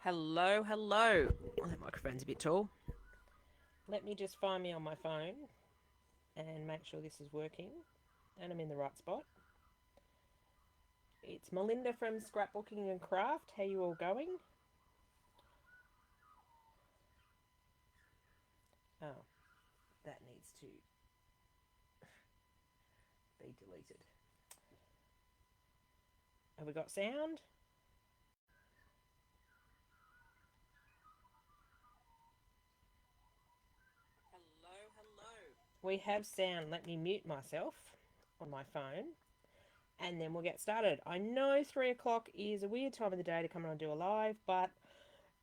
Hello, hello. Oh, that microphone's a bit tall. Let me just find me on my phone and make sure this is working and I'm in the right spot. It's Melinda from Scrapbooking and Craft. How you all going? Oh, that needs to be deleted. Have we got sound? Hello, hello. We have sound. Let me mute myself on my phone and then we'll get started. I know 3 o'clock is a weird time of the day to come on and do a live, but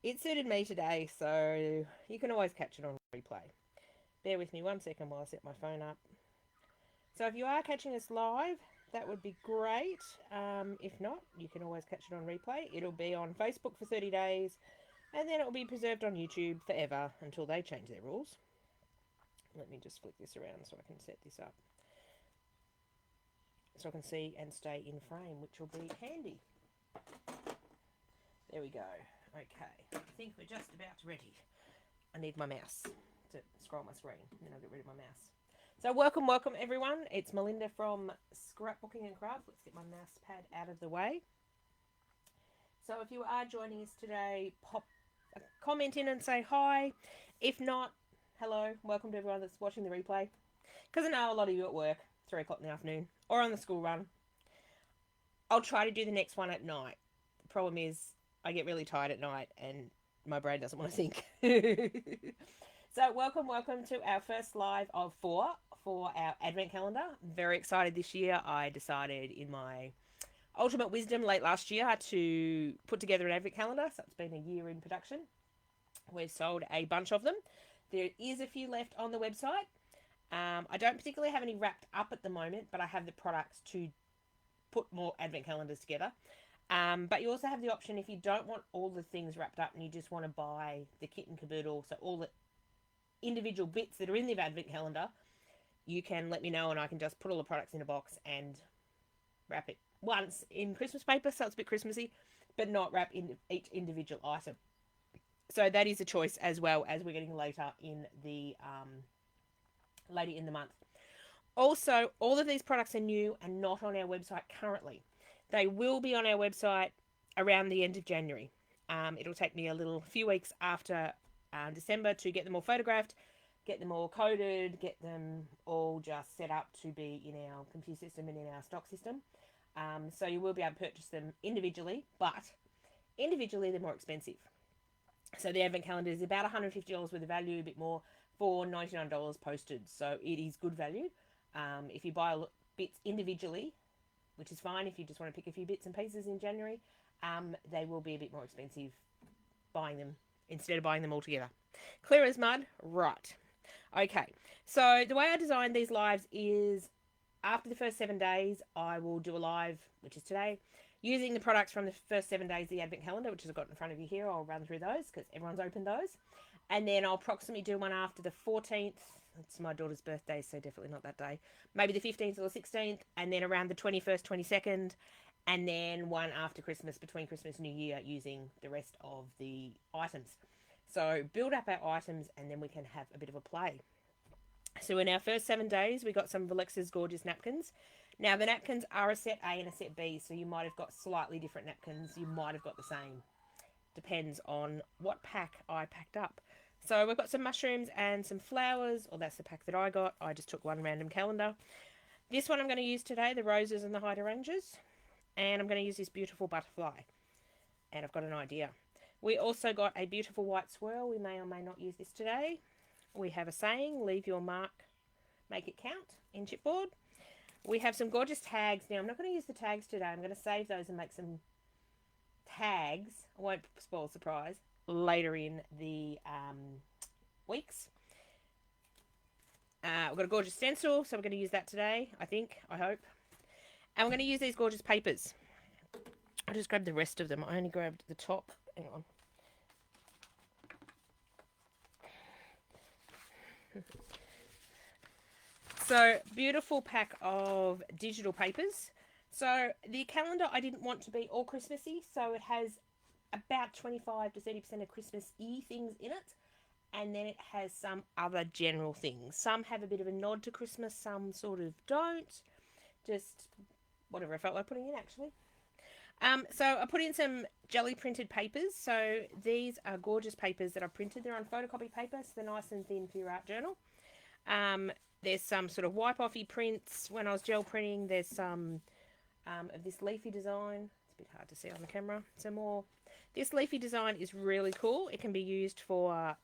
it suited me today, so you can always catch it on replay. Bear with me 1 second while I set my phone up. So if you are catching us live, that would be great. If not, you can always catch it on replay. It'll be on Facebook for 30 days, and then it'll be preserved on YouTube forever until they change their rules. Let me just flick this around so I can set this up. So I can see and stay in frame, which will be handy. There we go. Okay, I think we're just about ready. I need my mouse to scroll my screen, and then I'll get rid of my mouse. So welcome everyone. It's Melinda from Scrapbooking and Craft. Let's get my mouse pad out of the way. So if you are joining us today, pop a comment in and say hi. If not, hello. Welcome to everyone that's watching the replay. Because I know a lot of you at work, 3 o'clock in the afternoon, or on the school run. I'll try to do the next one at night. The problem is I get really tired at night and my brain doesn't want to think. So welcome to our first live of four for our advent calendar. Very excited this year. I decided in my ultimate wisdom late last year to put together an advent calendar. So it's been a year in production. We've sold a bunch of them. There is a few left on the website. I don't particularly have any wrapped up at the moment, but I have the products to put more advent calendars together. But you also have the option if you don't want all the things wrapped up and you just want to buy the kit and caboodle, so all the individual bits that are in the advent calendar, you can let me know and I can just put all the products in a box and wrap it once in Christmas paper, so it's a bit Christmassy, but not wrap in each individual item. So that is a choice as well as we're getting later in the month. Also, all of these products are new and not on our website currently. They will be on our website around the end of January. It'll take me a few weeks after December to get them all photographed, get them all coded, get them all just set up to be in our computer system and in our stock system. So you will be able to purchase them individually, but individually they're more expensive. So the advent calendar is about $150 worth of value, a bit more, for $99 posted. So it is good value. If you buy bits individually, which is fine if you just want to pick a few bits and pieces in January, they will be a bit more expensive buying them instead of buying them all together. Clear as mud? Right. Okay. So the way I designed these lives is after the first 7 days, I will do a live, which is today, using the products from the first 7 days of the advent calendar, which I've got in front of you here. I'll run through those because everyone's opened those. And then I'll approximately do one after the 14th. It's my daughter's birthday, so definitely not that day. Maybe the 15th or the 16th, and then around the 21st, 22nd, and then one after Christmas, between Christmas and New Year, using the rest of the items. So build up our items, and then we can have a bit of a play. So in our first 7 days, we got some of Alexa's gorgeous napkins. Now, the napkins are a set A and a set B, so you might have got slightly different napkins. You might have got the same. Depends on what pack I packed up. So we've got some mushrooms and some flowers, or that's the pack that I got. I just took one random calendar. This one I'm going to use today, the roses and the hydrangeas. And I'm going to use this beautiful butterfly. And I've got an idea. We also got a beautiful white swirl. We may or may not use this today. We have a saying, leave your mark, make it count, in chipboard. We have some gorgeous tags. Now, I'm not going to use the tags today. I'm going to save those and make some tags. I won't spoil the surprise later in the weeks. We've got a gorgeous stencil, so we're going to use that today, I hope. And we're going to use these gorgeous papers. I just grabbed the rest of them. I only grabbed the top. Hang on. So, beautiful pack of digital papers. So, the calendar I didn't want to be all Christmassy, so it has about 25 to 30% of Christmas-y things in it. And then it has some other general things. Some have a bit of a nod to Christmas, some sort of don't. Just whatever I felt like putting in, actually. So I put in some jelly printed papers. So these are gorgeous papers that I've printed. They're on photocopy paper, so they're nice and thin for your art journal. There's some sort of wipe-offy prints when I was gel printing. There's some of this leafy design. It's a bit hard to see on the camera. Some more. This leafy design is really cool. It can be used for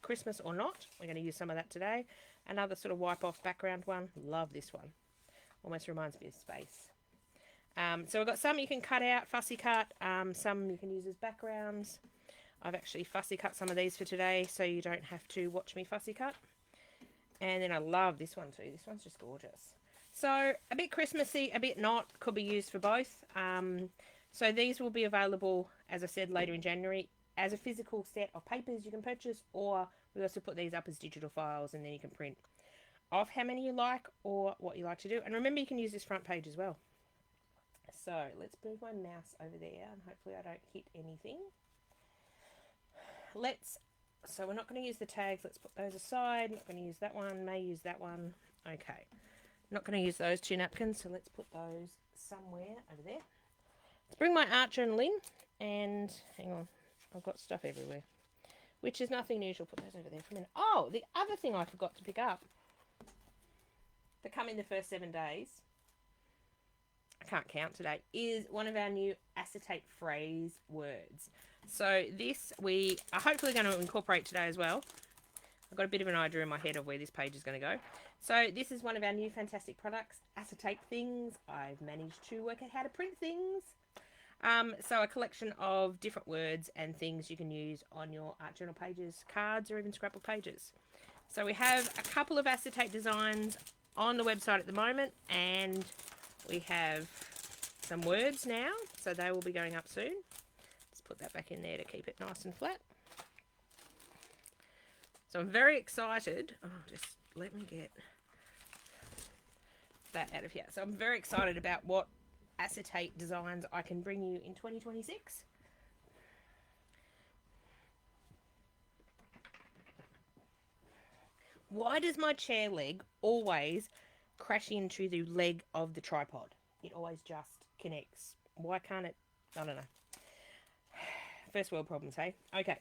Christmas or not. We're going to use some of that today. Another sort of wipe-off background one. Love this one. Almost reminds me of space. So we've got some you can cut out, fussy cut. Some you can use as backgrounds. I've actually fussy cut some of these for today, so you don't have to watch me fussy cut. And then I love this one too. This one's just gorgeous. So a bit Christmassy, a bit not. Could be used for both. So these will be available, as I said, later in January as a physical set of papers you can purchase, or we also put these up as digital files and then you can print off how many you like or what you like to do. And remember, you can use this front page as well. So let's move my mouse over there and hopefully I don't hit anything. So we're not going to use the tags. Let's put those aside. Not going to use that one. May use that one. Okay. Not going to use those two napkins, so let's put those somewhere over there. Let's bring my art journal in and hang on. I've got stuff everywhere, which is nothing unusual. Put those over there for a minute. Oh, the other thing I forgot to pick up that come in the first 7 days, I can't count today, is one of our new acetate phrase words. So this we are hopefully going to incorporate today as well. I've got a bit of an idea in my head of where this page is going to go. So this is one of our new fantastic products, acetate things. I've managed to work out how to print things. So a collection of different words and things you can use on your art journal pages, cards, or even scrapbook pages. So we have a couple of acetate designs on the website at the moment, and we have some words now, so they will be going up soon. Let's put that back in there to keep it nice and flat. So I'm very excited. Oh, just let me get that out of here. So I'm very excited about what acetate designs I can bring you in 2026. Why does my chair leg always crash into the leg of the tripod? It always just connects. Why can't it? I don't know. First world problems, hey? Okay.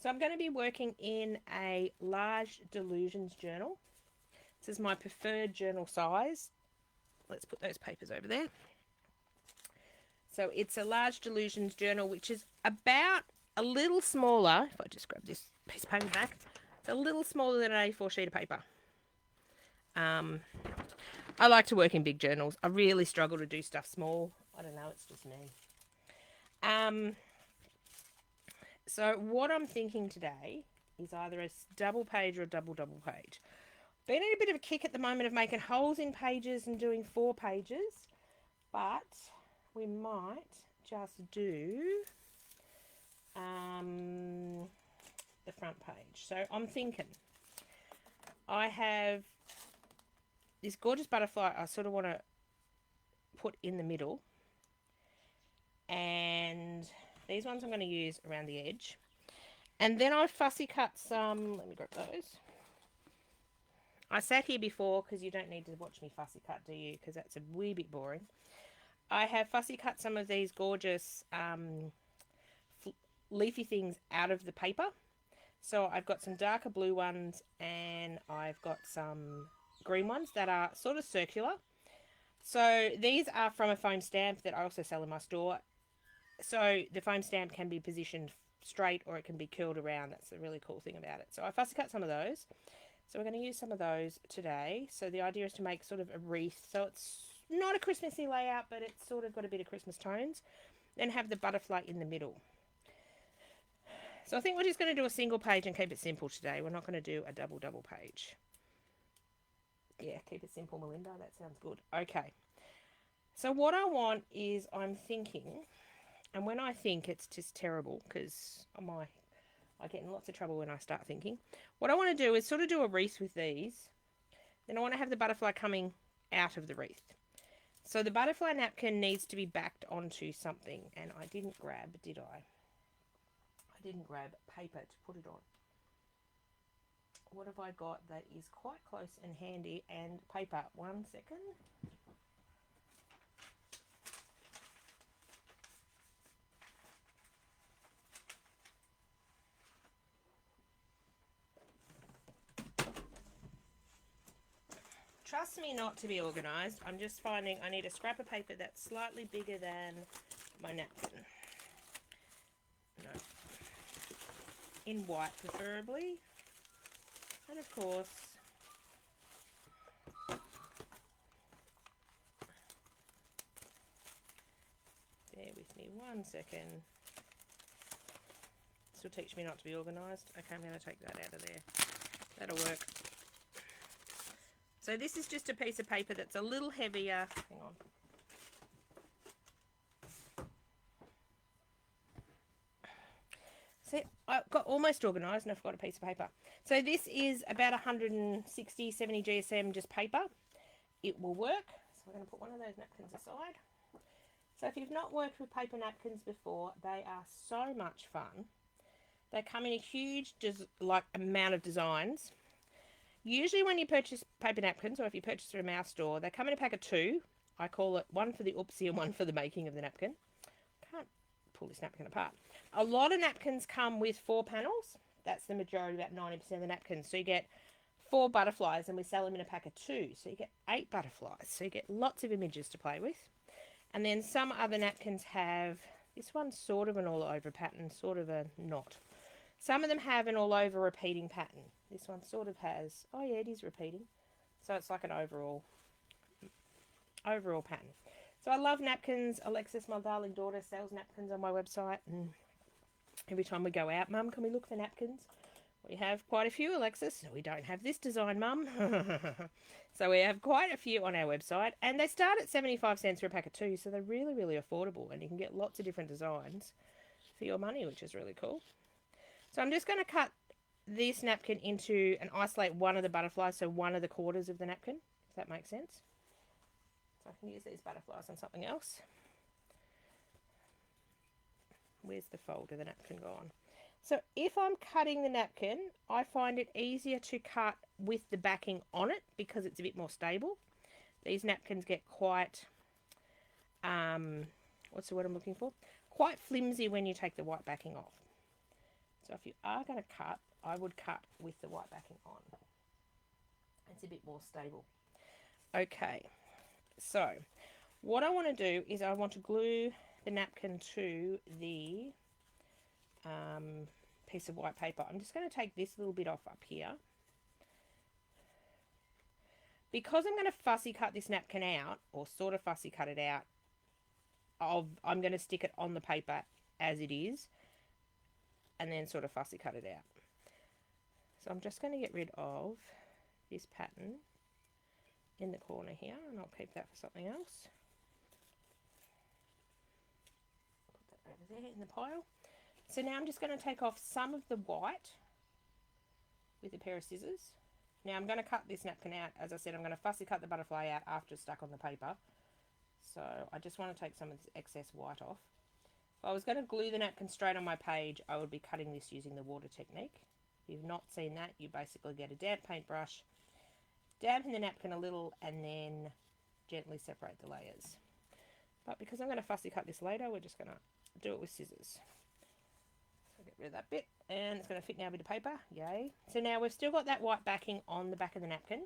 So I'm going to be working in a large Delusions journal. This is my preferred journal size. Let's put those papers over there. So it's a large Delusions journal, which is about a little smaller. If I just grab this piece of paper back, it's a little smaller than an A4 sheet of paper. I like to work in big journals. I really struggle to do stuff small. I don't know, it's just me. So what I'm thinking today is either a double page or a double page. Been in a bit of a kick at the moment of making holes in pages and doing 4 pages, but we might just do the front page. So I'm thinking I have this gorgeous butterfly I sort of want to put in the middle, and these ones I'm going to use around the edge, and then I fussy cut some. Let me grab those. I sat here before because you don't need to watch me fussy cut, do you? Because that's a wee bit boring. I have fussy cut some of these gorgeous leafy things out of the paper. So I've got some darker blue ones and I've got some green ones that are sort of circular. So these are from a foam stamp that I also sell in my store. So the foam stamp can be positioned straight or it can be curled around. That's the really cool thing about it. So I fussy cut some of those. So we're going to use some of those today. So the idea is to make sort of a wreath. So it's not a Christmassy layout, but it's sort of got a bit of Christmas tones. Then have the butterfly in the middle. So I think we're just going to do a single page and keep it simple today. We're not going to do a double page. Yeah, keep it simple, Melinda. That sounds good. Okay. So what I want is I'm thinking, and when I think it's just terrible because I get in lots of trouble when I start thinking. What I want to do is sort of do a wreath with these. Then I want to have the butterfly coming out of the wreath. So the butterfly napkin needs to be backed onto something, and I didn't grab, did I? I didn't grab paper to put it on. What have I got that is quite close and handy? And paper. 1 second. Trust me not to be organised. I'm just finding I need a scrap of paper that's slightly bigger than my napkin. No. In white preferably. And of course, bear with me 1 second. This will teach me not to be organised. Okay, I'm going to take that out of there. That'll work. So this is just a piece of paper that's a little heavier. Hang on. See, I got almost organised and I forgot a piece of paper. So this is about 160, 70 GSM just paper. It will work. So we're going to put one of those napkins aside. So if you've not worked with paper napkins before, they are so much fun. They come in a huge amount of designs. Usually when you purchase paper napkins, or if you purchase through a mouse store, they come in a pack of 2. I call it one for the oopsie and one for the making of the napkin. Can't pull this napkin apart. A lot of napkins come with 4 panels. That's the majority, about 90% of the napkins. So you get 4 butterflies, and we sell them in a pack of 2. So you get 8 butterflies. So you get lots of images to play with. And then some other napkins have, this one's sort of an all over pattern, sort of a knot. Some of them have an all over repeating pattern. This one sort of has, oh yeah, it is repeating. So it's like an overall pattern. So I love napkins. Alexis, my darling daughter, sells napkins on my website. And every time we go out, Mum, can we look for napkins? We have quite a few, Alexis. We don't have this design, Mum. So we have quite a few on our website. And they start at 75 cents for a pack of 2. So they're really, really affordable. And you can get lots of different designs for your money, which is really cool. So I'm just going to cut this napkin into and isolate one of the butterflies, so one of the quarters of the napkin, if that makes sense. So I can use these butterflies on something else. Where's the fold of the napkin gone? So if I'm cutting the napkin, I find it easier to cut with the backing on it because it's a bit more stable. These napkins get quite, what's the word I'm looking for? Quite flimsy when you take the white backing off. So if you are going to cut, I would cut with the white backing on. It's a bit more stable. Okay, so what I want to do is I want to glue the napkin to the piece of white paper. I'm just going to take this little bit off up here. Because I'm going to fussy cut this napkin out, or sort of fussy cut it out, I'm going to stick it on the paper as it is, and then sort of fussy cut it out. So I'm just going to get rid of this pattern in the corner here, and I'll keep that for something else. Put that over there in the pile. So now I'm just going to take off some of the white with a pair of scissors. Now I'm going to cut this napkin out. As I said, I'm going to fussy cut the butterfly out after it's stuck on the paper. So I just want to take some of this excess white off. If I was going to glue the napkin straight on my page, I would be cutting this using the water technique. If you've not seen that, you basically get a damp paintbrush, dampen the napkin a little, and then gently separate the layers. But because I'm going to fussy cut this later, we're just going to do it with scissors. So get rid of that bit, and it's going to fit now with the paper. Yay. So now we've still got that white backing on the back of the napkin.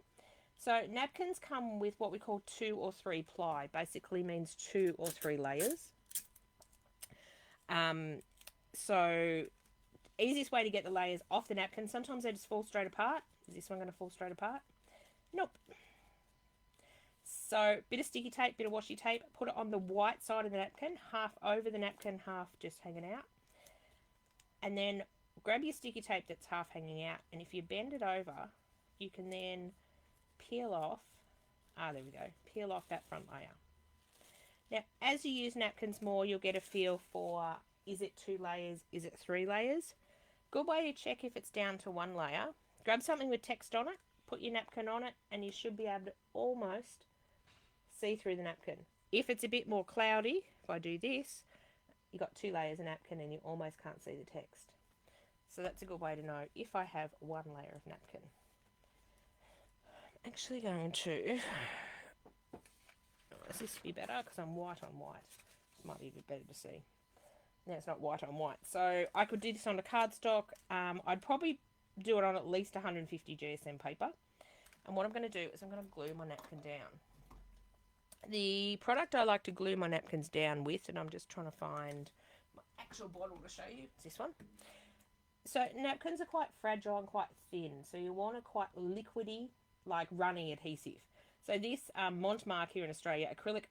So napkins come with what we call 2 or 3 ply. Basically means 2 or 3 layers. So easiest way to get the layers off the napkin, sometimes they just fall straight apart. Is this one going to fall straight apart? Nope. So bit of sticky tape, bit of washi tape, put it on the white side of the napkin, half over the napkin, half just hanging out. And then grab your sticky tape that's half hanging out, and if you bend it over, you can then peel off, there we go, peel off that front layer. Now, as you use napkins more, you'll get a feel for, is it 2 layers, is it 3 layers? Good way to check if it's down to 1 layer. Grab something with text on it, put your napkin on it, and you should be able to almost see through the napkin. If it's a bit more cloudy, if I do this, you've got 2 layers of napkin and you almost can't see the text. So that's a good way to know if I have one layer of napkin. I'm actually going to, does this be better? Because I'm white on white. This might be a bit better to see. Now it's not white on white. So I could do this on a cardstock. I'd probably do it on at least 150 GSM paper. And what I'm going to do is I'm going to glue my napkin down. The product I like to glue my napkins down with, and I'm just trying to find my actual bottle to show you, it's this one. So napkins are quite fragile and quite thin, so you want a quite liquidy, like runny adhesive. So this Montmark here in Australia, acrylic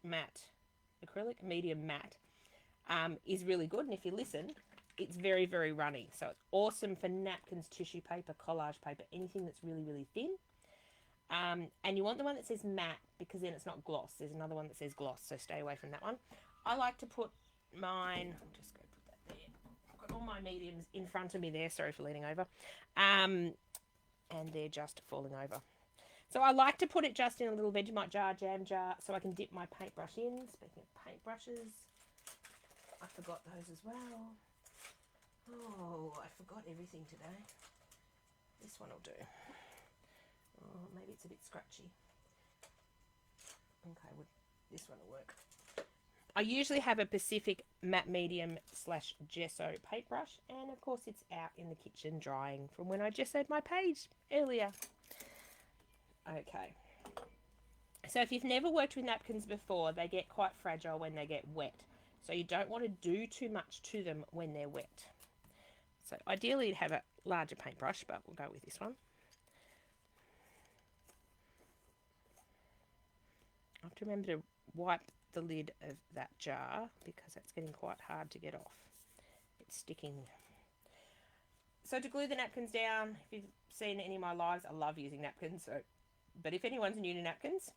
medium matte, is really good. And if you listen, it's very, very runny. So it's awesome for napkins, tissue paper, collage paper, anything that's really, really thin. And you want the one that says matte because then it's not gloss. There's another one that says gloss, so stay away from that one. I like to put mine, I'll just go put that there. I've got all my mediums in front of me there, sorry for leaning over. And they're just falling over. So I like to put it just in a little Vegemite jar, jam jar, so I can dip my paintbrush in. Speaking of paintbrushes, I forgot those as well. Oh, I forgot everything today. This one will do. Oh, maybe it's a bit scratchy. Okay, this one will work. I usually have a Pacific matte medium / gesso paintbrush, and of course it's out in the kitchen drying from when I gessoed my page earlier. Okay. So if you've never worked with napkins before, they get quite fragile when they get wet. So you don't want to do too much to them when they're wet. So ideally you'd have a larger paintbrush, but we'll go with this one. I have to remember to wipe the lid of that jar because that's getting quite hard to get off. It's sticking. So to glue the napkins down, if you've seen any of my lives, I love using napkins. But if anyone's new to napkins,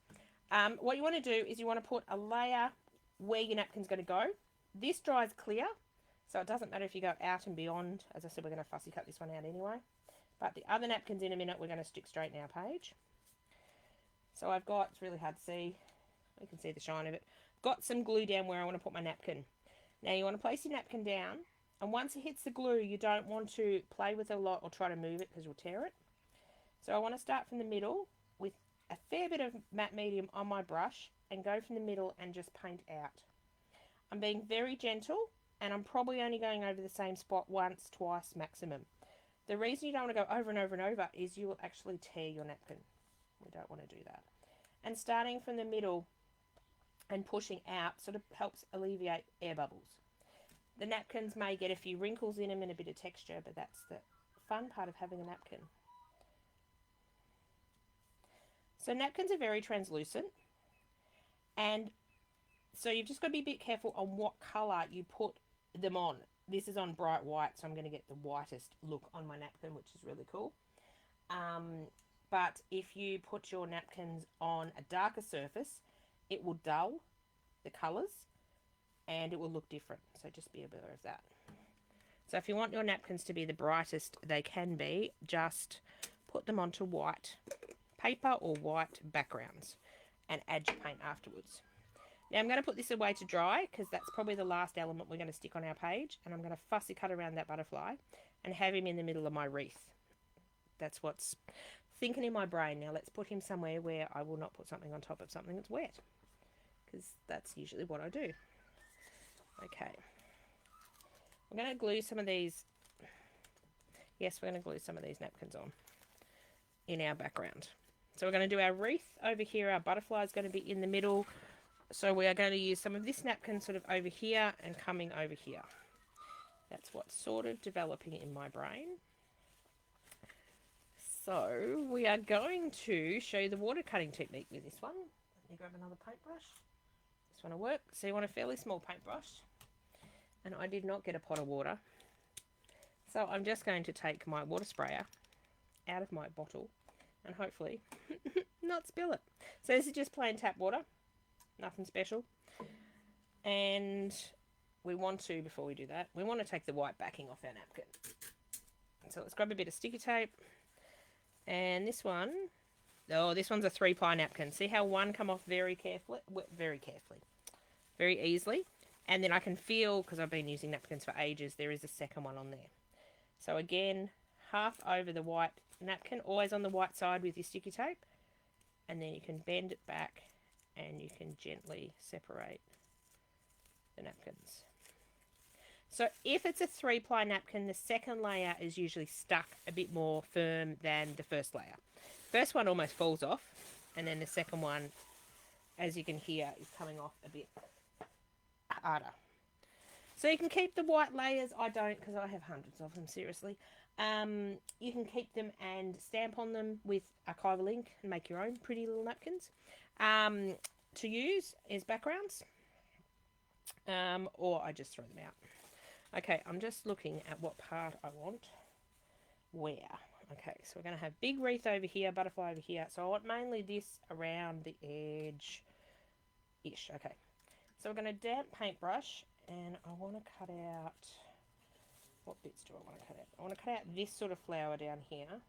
what you want to do is you want to put a layer where your napkin's going to go. This dries clear, so it doesn't matter if you go out and beyond. As I said, we're going to fussy cut this one out anyway. But the other napkins in a minute, we're going to stick straight in our page. So I've got, it's really hard to see, you can see the shine of it. Got some glue down where I want to put my napkin. Now you want to place your napkin down, and once it hits the glue, you don't want to play with it a lot or try to move it because you'll tear it. So I want to start from the middle with a fair bit of matte medium on my brush and go from the middle and just paint out. I'm being very gentle, and I'm probably only going over the same spot once, twice maximum. The reason you don't want to go over and over and over is you will actually tear your napkin. We don't want to do that. And starting from the middle and pushing out sort of helps alleviate air bubbles. The napkins may get a few wrinkles in them and a bit of texture, but that's the fun part of having a napkin. So napkins are very translucent, and so you've just got to be a bit careful on what colour you put them on. This is on bright white, so I'm going to get the whitest look on my napkin, which is really cool. But if you put your napkins on a darker surface, it will dull the colours and it will look different. So just be aware of that. So if you want your napkins to be the brightest they can be, just put them onto white paper or white backgrounds and add your paint afterwards. Now I'm going to put this away to dry because that's probably the last element we're going to stick on our page, and I'm going to fussy cut around that butterfly and have him in the middle of my wreath. That's what's thinking in my brain. Now let's put him somewhere where I will not put something on top of something that's wet, because that's usually what I do. Okay. I'm going to glue some of these. Yes, we're going to glue some of these napkins on in our background. So we're going to do our wreath over here. Our butterfly is going to be in the middle. So we are going to use some of this napkin sort of over here and coming over here. That's what's sort of developing in my brain. So we are going to show you the water cutting technique with this one. Let me grab another paintbrush. This one will work. So you want a fairly small paintbrush. And I did not get a pot of water. So I'm just going to take my water sprayer out of my bottle and hopefully not spill it. So this is just plain tap water. Nothing special. And we want to, before we do that, we want to take the white backing off our napkin. So let's grab a bit of sticky tape. And this one, oh, this one's a 3-ply napkin. See how one come off very easily. And then I can feel, because I've been using napkins for ages, there is a second one on there. So again, half over the white napkin, always on the white side with your sticky tape, and then you can bend it back and you can gently separate the napkins. So if it's a 3-ply napkin, the second layer is usually stuck a bit more firm than the first layer. First one almost falls off, and then the second one, as you can hear, is coming off a bit harder. So you can keep the white layers. I don't, because I have hundreds of them, seriously. You can keep them and stamp on them with archival ink and make your own pretty little napkins to use as backgrounds, or I just throw them out. Okay, I'm just looking at what part I want where. Okay, so we're going to have big wreath over here, butterfly over here. So I want mainly this around the edge-ish. Okay, so we're going to damp paintbrush, and I want to cut out, what bits do I want to cut out? I want to cut out this sort of flower down here.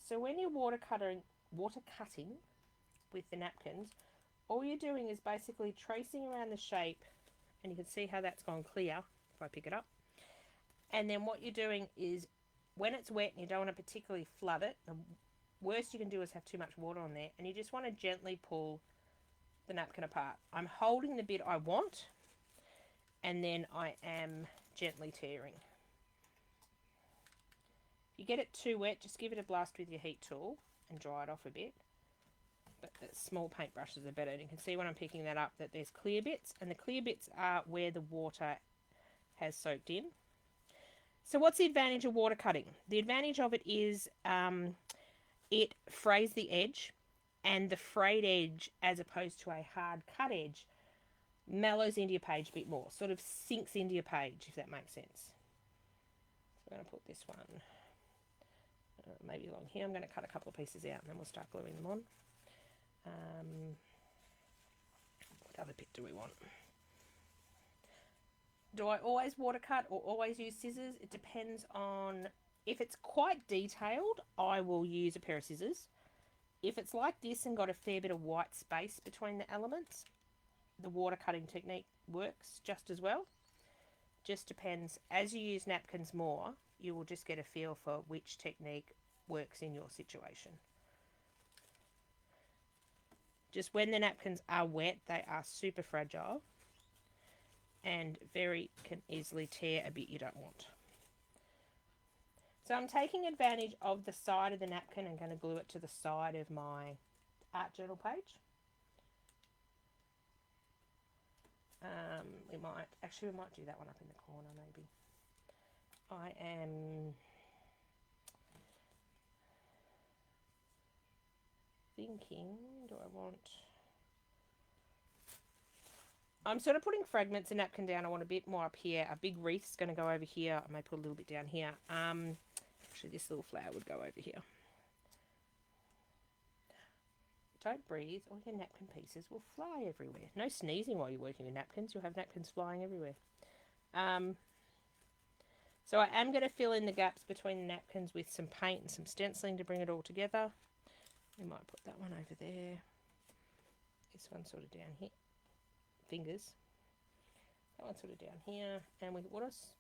So when you're water cutting with the napkins, all you're doing is basically tracing around the shape, and you can see how that's gone clear if I pick it up. And then what you're doing is, when it's wet and you don't want to particularly flood it, the worst you can do is have too much water on there, and you just want to gently pull the napkin apart. I'm holding the bit I want, and then I am gently tearing. If you get it too wet, just give it a blast with your heat tool and dry it off a bit. But the small paintbrushes are better. And you can see when I'm picking that up that there's clear bits, and the clear bits are where the water has soaked in. So what's the advantage of water cutting? The advantage of it is it frays the edge, and the frayed edge, as opposed to a hard cut edge, mellows into your page a bit more, sort of sinks into your page, if that makes sense. So I'm going to put this one maybe along here. I'm going to cut a couple of pieces out, and then we'll start gluing them on. What other bit do we want? Do I always water cut or always use scissors? It depends on, if it's quite detailed, I will use a pair of scissors. If it's like this and got a fair bit of white space between the elements, the water cutting technique works just as well. Just depends. As you use napkins more, you will just get a feel for which technique works in your situation. Just when the napkins are wet, they are super fragile and can easily tear a bit you don't want. So I'm taking advantage of the side of the napkin and going to glue it to the side of my art journal page. We might do that one up in the corner maybe. I am thinking, I'm sort of putting fragments of napkin down. I want a bit more up here. A big wreath's going to go over here. I may put a little bit down here. Actually, this little flower would go over here. Don't breathe, or your napkin pieces will fly everywhere. No sneezing while you're working with napkins. You'll have napkins flying everywhere. So I am going to fill in the gaps between the napkins with some paint and some stenciling to bring it all together. We might put that one over there. This one sort of down here. Fingers. That one sort of down here. And we want us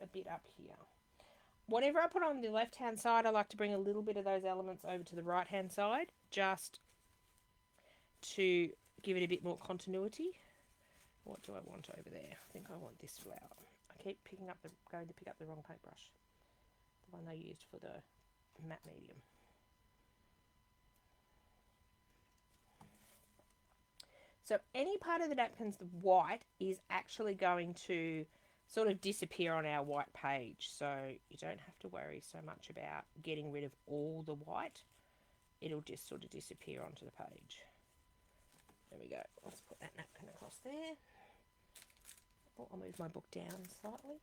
a bit up here. Whatever I put on the left-hand side, I like to bring a little bit of those elements over to the right-hand side, just to give it a bit more continuity. What do I want over there? I think I want this flower. I keep going to pick up the wrong paintbrush. The one they used for the matte medium. So any part of the napkins, the white, is actually going to sort of disappear on our white page. So you don't have to worry so much about getting rid of all the white. It'll just sort of disappear onto the page. There we go. Let's put that napkin across there. Oh, I'll move my book down slightly.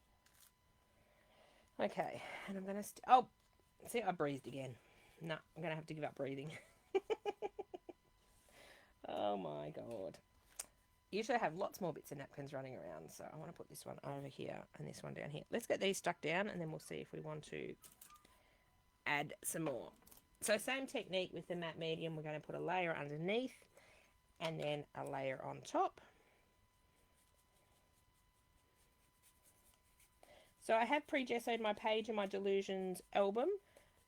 Okay, and I'm going to... oh, see, I breathed again. No, I'm going to have to give up breathing. Oh my god. Usually I have lots more bits of napkins running around, so I want to put this one over here and this one down here. Let's get these stuck down, and then we'll see if we want to add some more. So same technique with the matte medium. We're going to put a layer underneath and then a layer on top. So I have pre-gessoed my page in my Delusions album.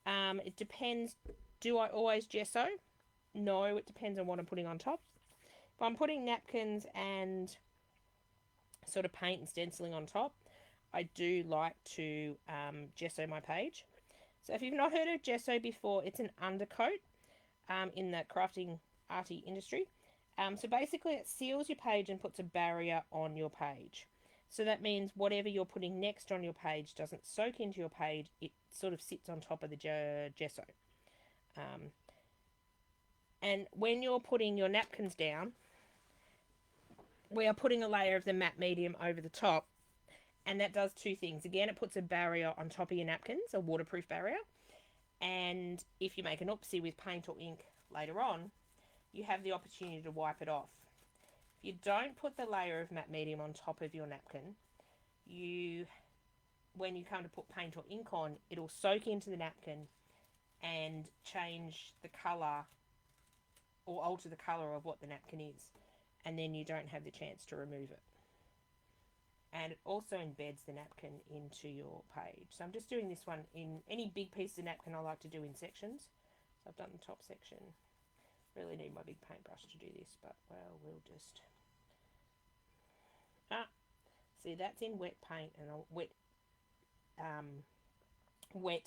It depends, do I always gesso? No, it depends on what I'm putting on top. If I'm putting napkins and sort of paint and stenciling on top, I do like to gesso my page. So if you've not heard of gesso before, it's an undercoat in the crafting arty industry. So basically it seals your page and puts a barrier on your page. So that means whatever you're putting next on your page doesn't soak into your page. It sort of sits on top of the gesso. And when you're putting your napkins down, we are putting a layer of the matte medium over the top. And that does two things. Again, it puts a barrier on top of your napkins, a waterproof barrier. And if you make an oopsie with paint or ink later on, you have the opportunity to wipe it off. If you don't put the layer of matte medium on top of your napkin, when you come to put paint or ink on, it'll soak into the napkin and change the colour or alter the colour of what the napkin is. And then you don't have the chance to remove it. And it also embeds the napkin into your page. So I'm just doing this one in any big piece of napkin. I like to do in sections. So I've done the top section. Really need my big paintbrush to do this, but well, we'll just see, that's in wet paint and wet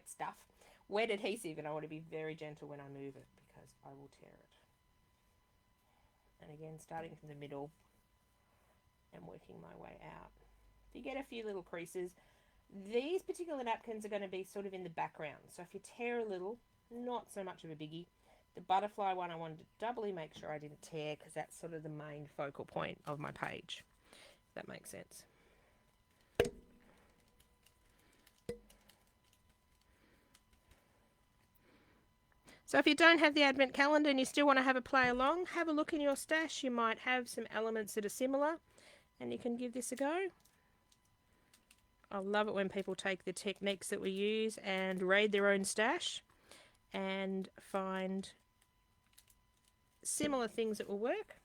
stuff, wet adhesive, and I want to be very gentle when I move it because I will tear it. And again, starting from the middle and working my way out. If you get a few little creases, these particular napkins are going to be sort of in the background. So if you tear a little, not so much of a biggie. The butterfly one I wanted to doubly make sure I didn't tear because that's sort of the main focal point of my page. If that makes sense. So if you don't have the advent calendar and you still want to have a play along, have a look in your stash. You might have some elements that are similar and you can give this a go. I love it when people take the techniques that we use and raid their own stash and find similar things that will work.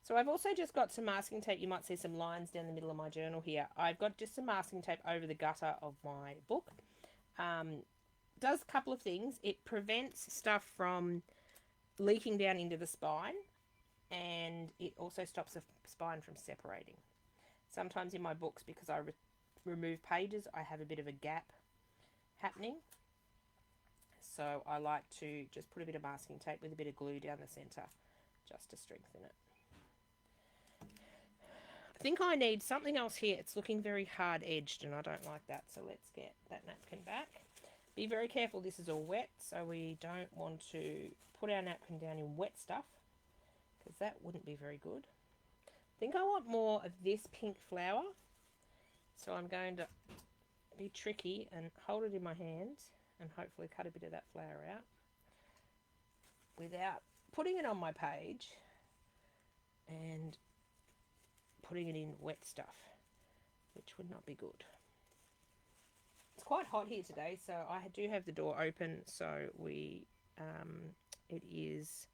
So I've also just got some masking tape. You might see some lines down the middle of my journal here. I've got just some masking tape over the gutter of my book. Does a couple of things. It prevents stuff from leaking down into the spine, and it also stops the spine from separating. Sometimes in my books, because I remove pages, I have a bit of a gap happening. So I like to just put a bit of masking tape with a bit of glue down the centre just to strengthen it. I think I need something else here. It's looking very hard edged and I don't like that. So let's get that napkin back. Be very careful, this is all wet, so we don't want to put our napkin down in wet stuff because that wouldn't be very good. I think I want more of this pink flower, so I'm going to be tricky and hold it in my hands and hopefully cut a bit of that flower out without putting it on my page and putting it in wet stuff, which would not be good. It's quite hot here today, so I do have the door open, so it is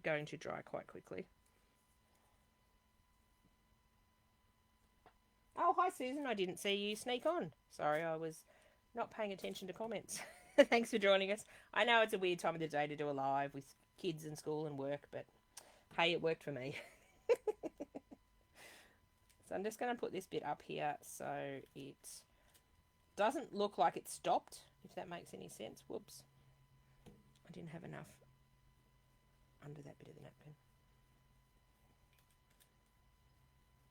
going to dry quite quickly. Oh, hi Susan, I didn't see you sneak on. Sorry, I was not paying attention to comments. Thanks for joining us. I know it's a weird time of the day to do a live with kids and school and work, but hey, it worked for me. So I'm just going to put this bit up here so it doesn't look like it stopped, if that makes any sense. Whoops. I didn't have enough under that bit of the napkin.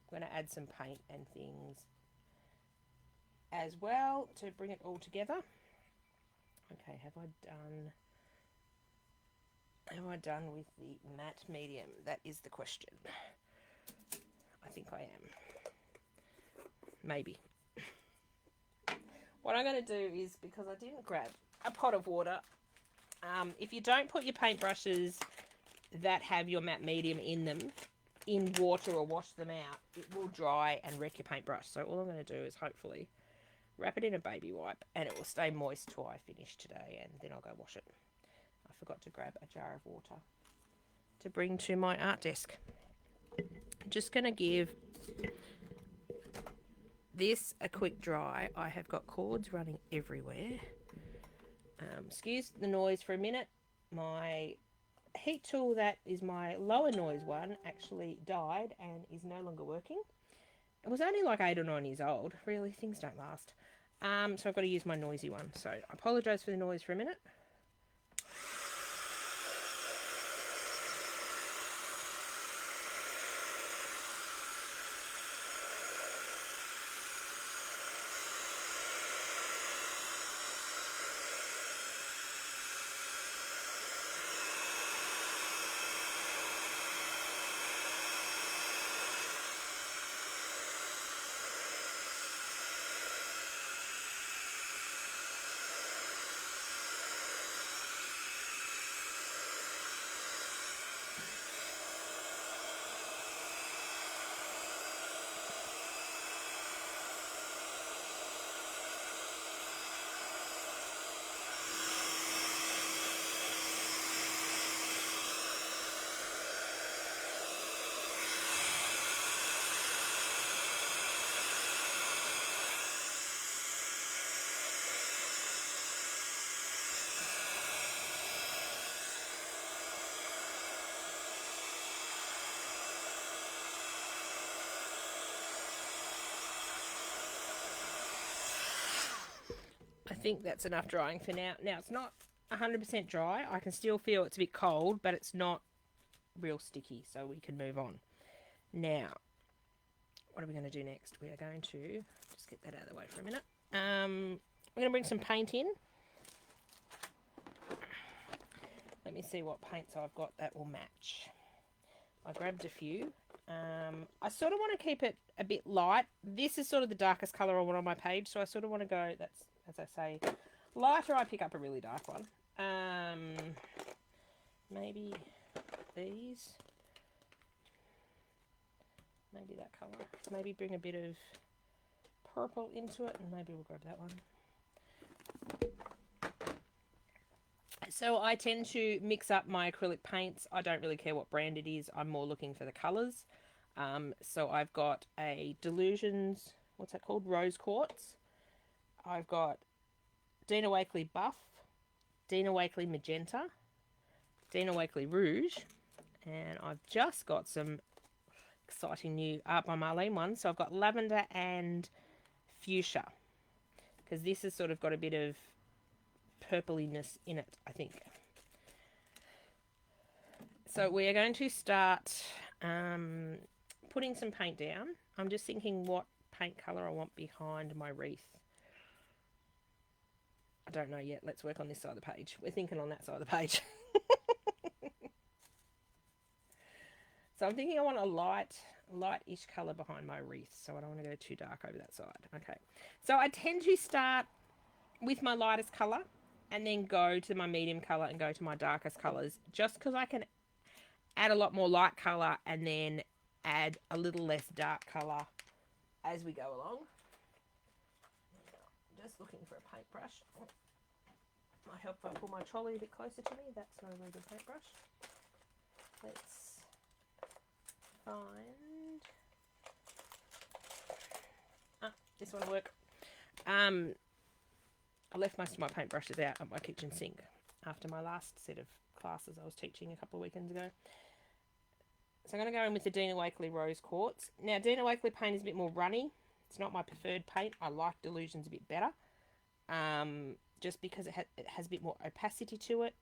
I'm going to add some paint and things as well to bring it all together. Okay, have I done with the matte medium? That is the question. I think I am. Maybe. What I'm going to do is, because I didn't grab a pot of water, if you don't put your paintbrushes that have your matte medium in them in water or wash them out, it will dry and wreck your paintbrush. So all I'm going to do is hopefully wrap it in a baby wipe and it will stay moist till I finish today, and then I'll go wash it. I forgot to grab a jar of water to bring to my art desk. I'm just going to give this a quick dry. I have got cords running everywhere. Excuse the noise for a minute. My heat tool, that is my lower noise one, actually died and is no longer working. It was only like 8 or 9 years old. Really, things don't last. So I've got to use my noisy one. So I apologise for the noise for a minute. I think that's enough drying for now. Now, it's not 100% dry. I can still feel it's a bit cold, but it's not real sticky, so we can move on. Now, what are we going to do next? We are going to just get that out of the way for a minute. We're going to bring some paint in. Let me see what paints I've got that will match. I grabbed a few. I sort of want to keep it a bit light. This is sort of the darkest colour I want on my page, so I sort of want to go, that's, as I say, lighter. I pick up a really dark one. Maybe these. Maybe that colour. Maybe bring a bit of purple into it, and maybe we'll grab that one. So I tend to mix up my acrylic paints. I don't really care what brand it is. I'm more looking for the colours. So I've got a Delusions, what's that called? Rose Quartz. I've got Dina Wakley Buff, Dina Wakley Magenta, Dina Wakley Rouge, and I've just got some exciting new Art by Marlene ones. So I've got Lavender and Fuchsia, because this has sort of got a bit of purpliness in it, I think. So we are going to start putting some paint down. I'm just thinking what paint colour I want behind my wreath. I don't know yet. Let's work on this side of the page. We're thinking on that side of the page. So I'm thinking I want a light-ish colour behind my wreath, so I don't want to go too dark over that side. Okay. So I tend to start with my lightest colour and then go to my medium colour and go to my darkest colours, just because I can add a lot more light colour and then add a little less dark colour as we go along. Just looking for a paintbrush. Might help if I pull my trolley a bit closer to me. That's not a very good paintbrush. Let's find... this one will work. I left most of my paintbrushes out at my kitchen sink after my last set of classes I was teaching a couple of weekends ago. So I'm going to go in with the Dina Wakley Rose Quartz. Now, Dina Wakley paint is a bit more runny. It's not my preferred paint. I like Delusions a bit better, just because it has a bit more opacity to it.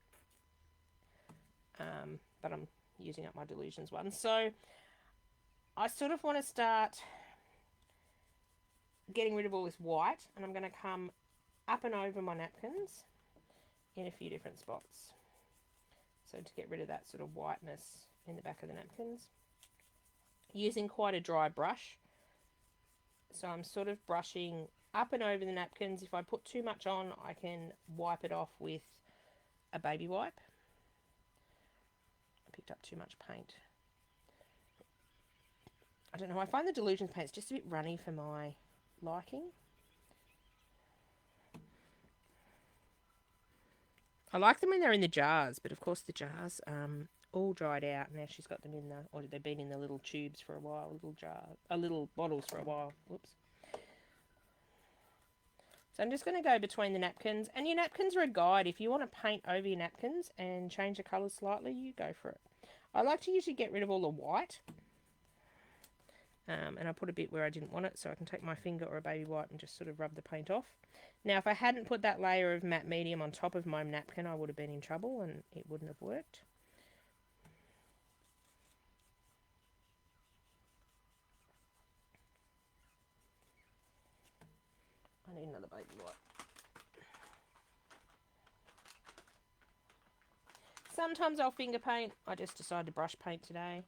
But I'm using up my Delusions one. So I sort of want to start getting rid of all this white, and I'm going to come up and over my napkins in a few different spots. So to get rid of that sort of whiteness in the back of the napkins. Using quite a dry brush. So I'm sort of brushing up and over the napkins. If I put too much on, I can wipe it off with a baby wipe. I picked up too much paint. I don't know, I find the Delusions paint's just a bit runny for my liking. I like them when they're in the jars, but of course the jars all dried out. Now she's got them in the, or they've been in the little tubes for a while, little bottles for a while. Whoops. So I'm just going to go between the napkins. And your napkins are a guide. If you want to paint over your napkins and change the colours slightly, you go for it. I like to usually get rid of all the white. And I put a bit where I didn't want it, so I can take my finger or a baby wipe and just sort of rub the paint off. Now, if I hadn't put that layer of matte medium on top of my napkin, I would have been in trouble and it wouldn't have worked. I need another baby wipe. Sometimes I'll finger paint. I just decided to brush paint today.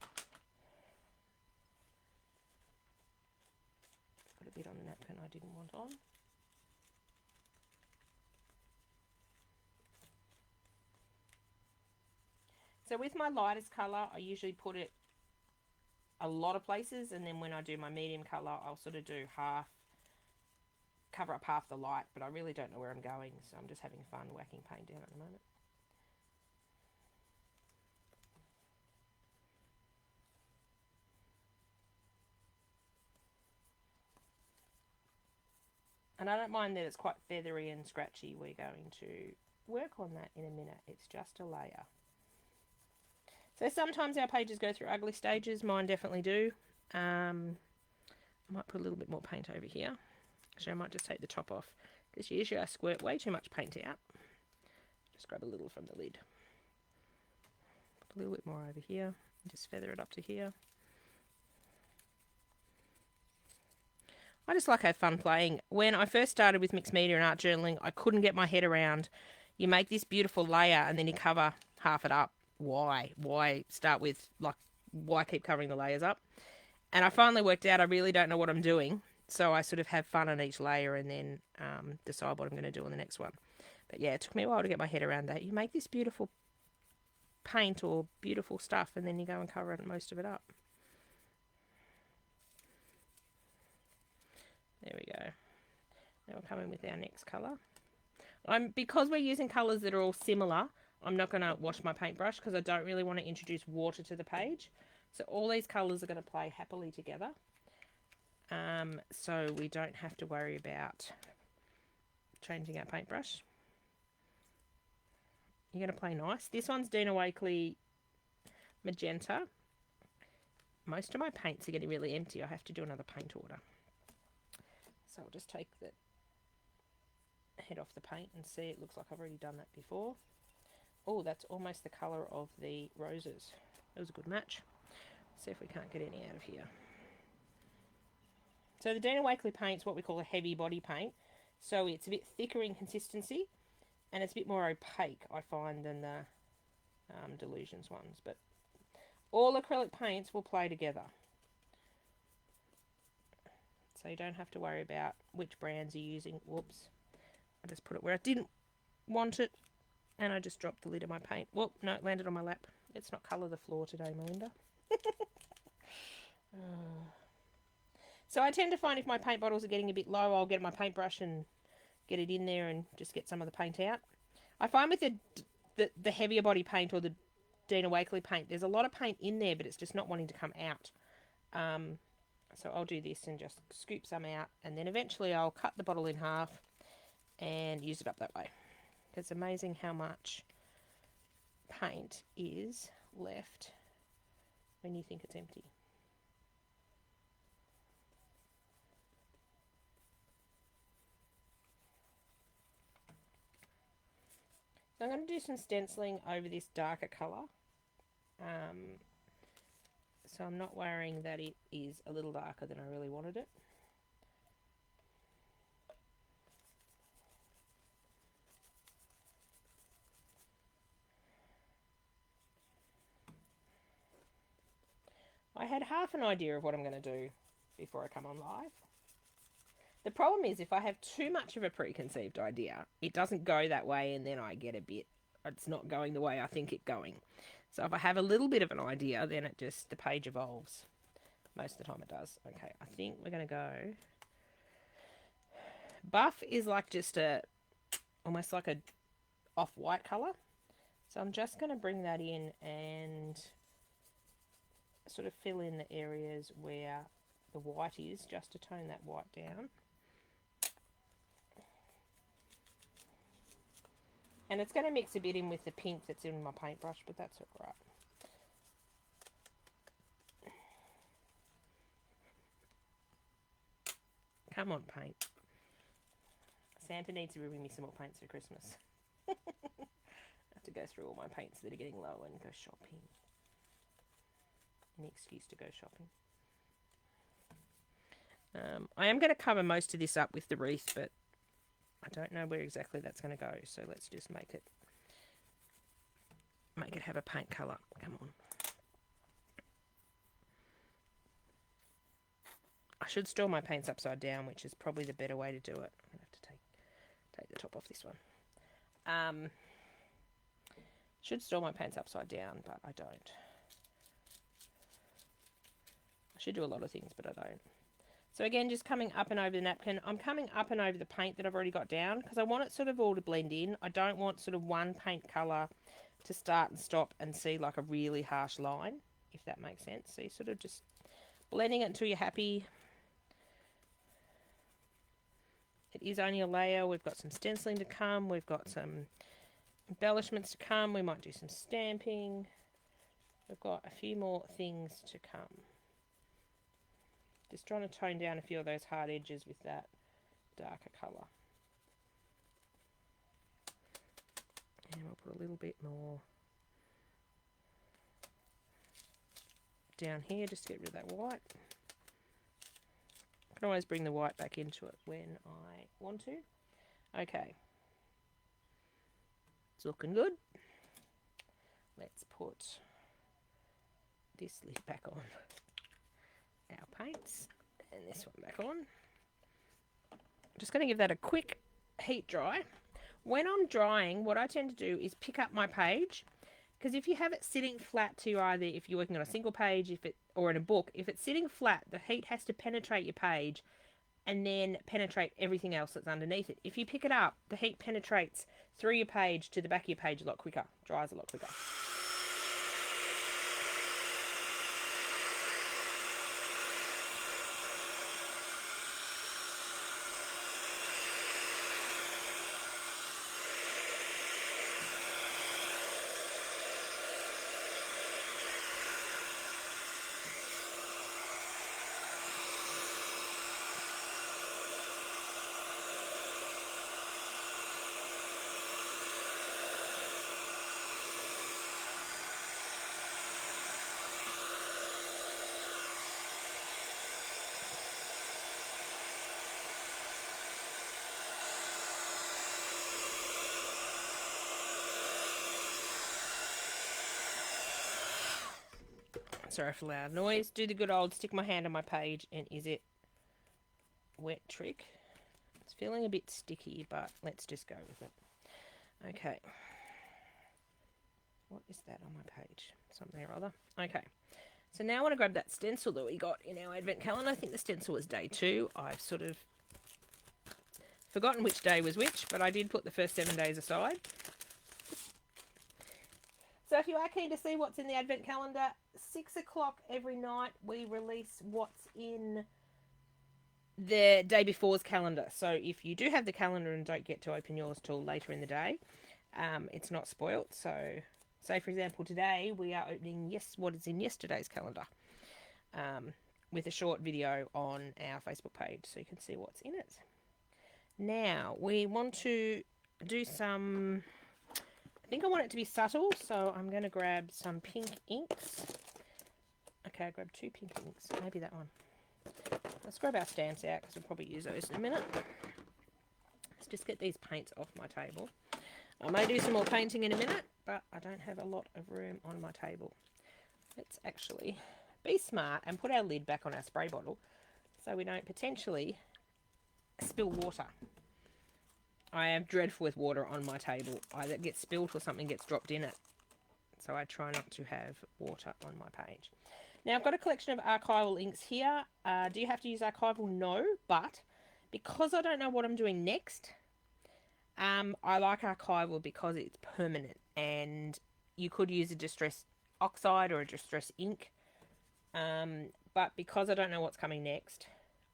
Put a bit on the napkin I didn't want on. So with my lightest colour, I usually put it a lot of places, and then when I do my medium colour, I'll sort of do cover up half the light, but I really don't know where I'm going, so I'm just having fun whacking paint down at the moment. And I don't mind that it's quite feathery and scratchy. We're going to work on that in a minute. It's just a layer. So sometimes our pages go through ugly stages. Mine definitely do. I might put a little bit more paint over here. Actually, I might just take the top off, because usually I squirt way too much paint out. Just grab a little from the lid. Put a little bit more over here. And just feather it up to here. I just like have fun playing. When I first started with mixed media and art journaling, I couldn't get my head around. You make this beautiful layer and then you cover half it up. Why? Why start with, like, why keep covering the layers up? And I finally worked out I really don't know what I'm doing. So I sort of have fun on each layer and then decide what I'm going to do on the next one. But yeah, it took me a while to get my head around that. You make this beautiful paint or beautiful stuff and then you go and cover most of it up. There we go. Now we'll come in with our next colour. Because we're using colours that are all similar, I'm not going to wash my paintbrush because I don't really want to introduce water to the page. So all these colours are going to play happily together. So we don't have to worry about changing our paintbrush. You're going to play nice. This one's Dina Wakley Magenta. Most of my paints are getting really empty. I have to do another paint order. So I'll just take the head off the paint and see, it looks like I've already done that before. Oh, that's almost the colour of the roses. That was a good match. Let's see if we can't get any out of here. So the Dina Wakley paint's what we call a heavy body paint. So it's a bit thicker in consistency and it's a bit more opaque, I find, than the Delusions ones. But all acrylic paints will play together. So you don't have to worry about which brands you're using. Whoops. I just put it where I didn't want it. And I just dropped the lid of my paint. Whoop, no, it landed on my lap. Let's not colour the floor today, Melinda. So I tend to find if my paint bottles are getting a bit low, I'll get my paintbrush and get it in there and just get some of the paint out. I find with the heavier body paint or the Dina Wakley paint, there's a lot of paint in there, but it's just not wanting to come out. So I'll do this and just scoop some out, and then eventually I'll cut the bottle in half and use it up that way. It's amazing how much paint is left when you think it's empty. So I'm going to do some stenciling over this darker colour. So I'm not worrying that it is a little darker than I really wanted it. I had half an idea of what I'm going to do before I come on live. The problem is if I have too much of a preconceived idea, it doesn't go that way and then I get a bit, it's not going the way I think it's going. So if I have a little bit of an idea, then the page evolves. Most of the time it does. Okay, I think we're going to go. Buff is like just almost like a off-white colour. So I'm just going to bring that in and sort of fill in the areas where the white is, just to tone that white down. And it's going to mix a bit in with the pink that's in my paintbrush, but that's all right. Come on, paint. Santa needs to bring me some more paints for Christmas. I have to go through all my paints that are getting low and go shopping. Any excuse to go shopping. I am going to cover most of this up with the wreath, but I don't know where exactly that's going to go, so let's just make it have a paint colour. Come on. I should store my paints upside down, which is probably the better way to do it. I'm going to have to take the top off this one. Should store my paints upside down, but I don't. I should do a lot of things, but I don't. So again, just coming up and over the napkin. I'm coming up and over the paint that I've already got down because I want it sort of all to blend in. I don't want sort of one paint colour to start and stop and see like a really harsh line, if that makes sense. So you're sort of just blending it until you're happy. It is only a layer. We've got some stenciling to come. We've got some embellishments to come. We might do some stamping. We've got a few more things to come. Just trying to tone down a few of those hard edges with that darker colour. And we'll put a little bit more down here just to get rid of that white. I can always bring the white back into it when I want to. Okay. It's looking good. Let's put this lid back on our paints and this one back on. I'm just going to give that a quick heat dry. When I'm drying, what I tend to do is pick up my page, because if you have it sitting flat to you, either if you're working on a single page or in a book, if it's sitting flat, the heat has to penetrate your page and then penetrate everything else that's underneath it. If you pick it up, the heat penetrates through your page to the back of your page a lot quicker, dries a lot quicker. Sorry for loud noise. Do the good old stick my hand on my page and is it wet trick. It's feeling a bit sticky, but let's just go with it. Okay. What is that on my page? Something or other. Okay. So now I want to grab that stencil that we got in our advent calendar. I think the stencil was day 2. I've sort of forgotten which day was which, but I did put the first 7 days aside. So if you are keen to see what's in the advent calendar, 6 o'clock every night we release what's in the day before's calendar. So if you do have the calendar and don't get to open yours till later in the day, it's not spoilt. So say for example today we are opening what is in yesterday's calendar with a short video on our Facebook page so you can see what's in it. Now we want to do some... I think I want it to be subtle, so I'm going to grab some pink inks. Okay, I grabbed 2 pink inks. Maybe that one. Let's grab our stamps out because we'll probably use those in a minute. Let's just get these paints off my table. I may do some more painting in a minute, but I don't have a lot of room on my table. Let's actually be smart and put our lid back on our spray bottle so we don't potentially spill water. I am dreadful with water on my table. Either it gets spilled or something gets dropped in it. So I try not to have water on my page. Now I've got a collection of archival inks here. Do you have to use archival? No, but because I don't know what I'm doing next, I like archival because it's permanent, and you could use a distress oxide or a distress ink. But because I don't know what's coming next,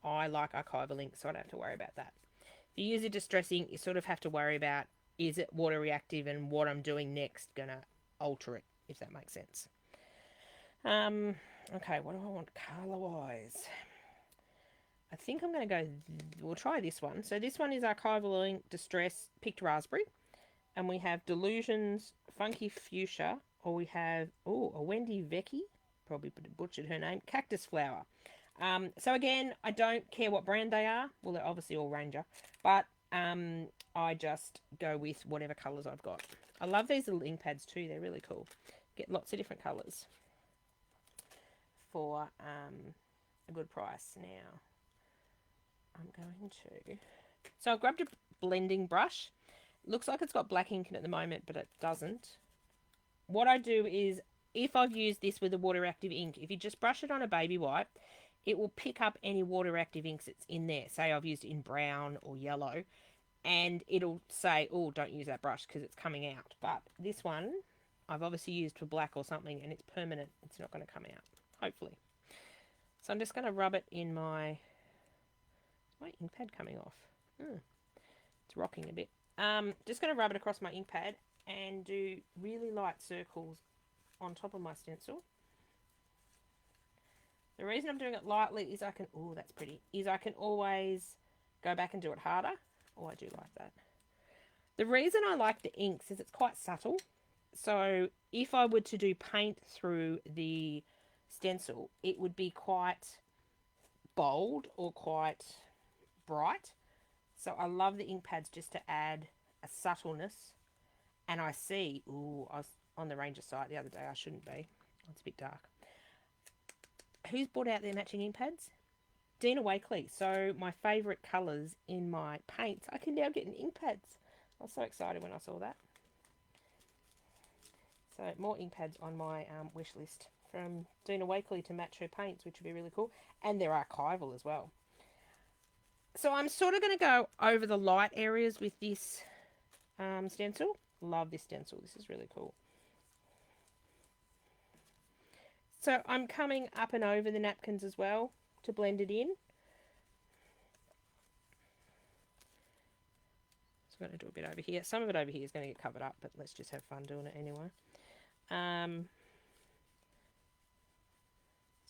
I like archival ink, so I don't have to worry about that. If you use a distress ink, you sort of have to worry about, is it water reactive and what I'm doing next gonna alter it, if that makes sense. Okay, what do I want colour wise? I think I'm going to go, we'll try this one. So this one is archival ink, distress, picked raspberry. And we have Delusions, Funky Fuchsia, or we have, a Wendy Vecchi, probably butchered her name, Cactus Flower. So again, I don't care what brand they are. Well, they're obviously all Ranger. But I just go with whatever colours I've got. I love these little ink pads too. They're really cool. Get lots of different colours for a good price. Now, I'm going to... So I've grabbed a blending brush. Looks like it's got black ink in it at the moment, but it doesn't. What I do is, if I've used this with a water-active ink, if you just brush it on a baby wipe, it will pick up any water-active inks that's in there. Say I've used it in brown or yellow, and it'll say, oh, don't use that brush because it's coming out. But this one, I've obviously used for black or something, and it's permanent. It's not going to come out, hopefully. So I'm just going to rub it in my ink pad coming off. It's rocking a bit. Just going to rub it across my ink pad and do really light circles on top of my stencil. The reason I'm doing it lightly is I can, that's pretty, is I can always go back and do it harder. Oh, I do like that. The reason I like the inks is it's quite subtle. So if I were to do paint through the stencil, it would be quite bold or quite bright. So I love the ink pads just to add a subtleness. And I see, I was on the Ranger site the other day. I shouldn't be. It's a bit dark. Who's bought out their matching ink pads? Dina Wakley. So my favourite colours in my paints, I can now get in ink pads. I was so excited when I saw that. So more ink pads on my wish list from Dina Wakley to match her paints, which would be really cool. And they're archival as well. So I'm sort of going to go over the light areas with this stencil. Love this stencil. This is really cool. So I'm coming up and over the napkins as well to blend it in. So I'm going to do a bit over here. Some of it over here is going to get covered up, but let's just have fun doing it anyway. So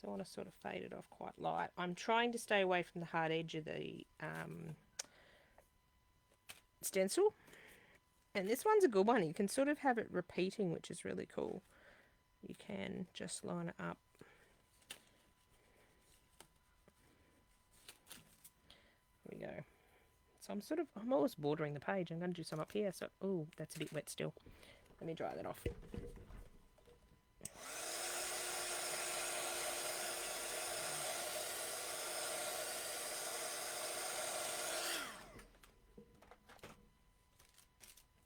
I want to sort of fade it off quite light. I'm trying to stay away from the hard edge of the stencil. And this one's a good one. You can sort of have it repeating, which is really cool. You can just line it up. There we go. So I'm always bordering the page. I'm going to do some up here. So, that's a bit wet still. Let me dry that off.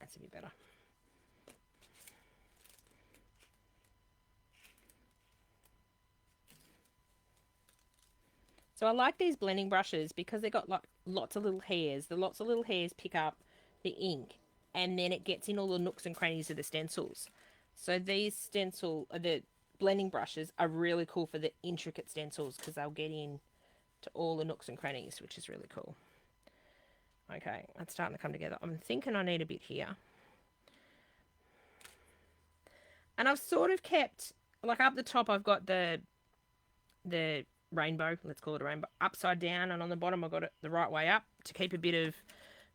That's a bit better. So I like these blending brushes because they've got like lots of little hairs. The lots of little hairs pick up the ink and then it gets in all the nooks and crannies of the stencils. So these the blending brushes are really cool for the intricate stencils because they'll get in to all the nooks and crannies, which is really cool. Okay, that's starting to come together. I'm thinking I need a bit here. And I've sort of kept, like up the top I've got the rainbow, let's call it a rainbow, upside down, and on the bottom I've got it the right way up to keep a bit of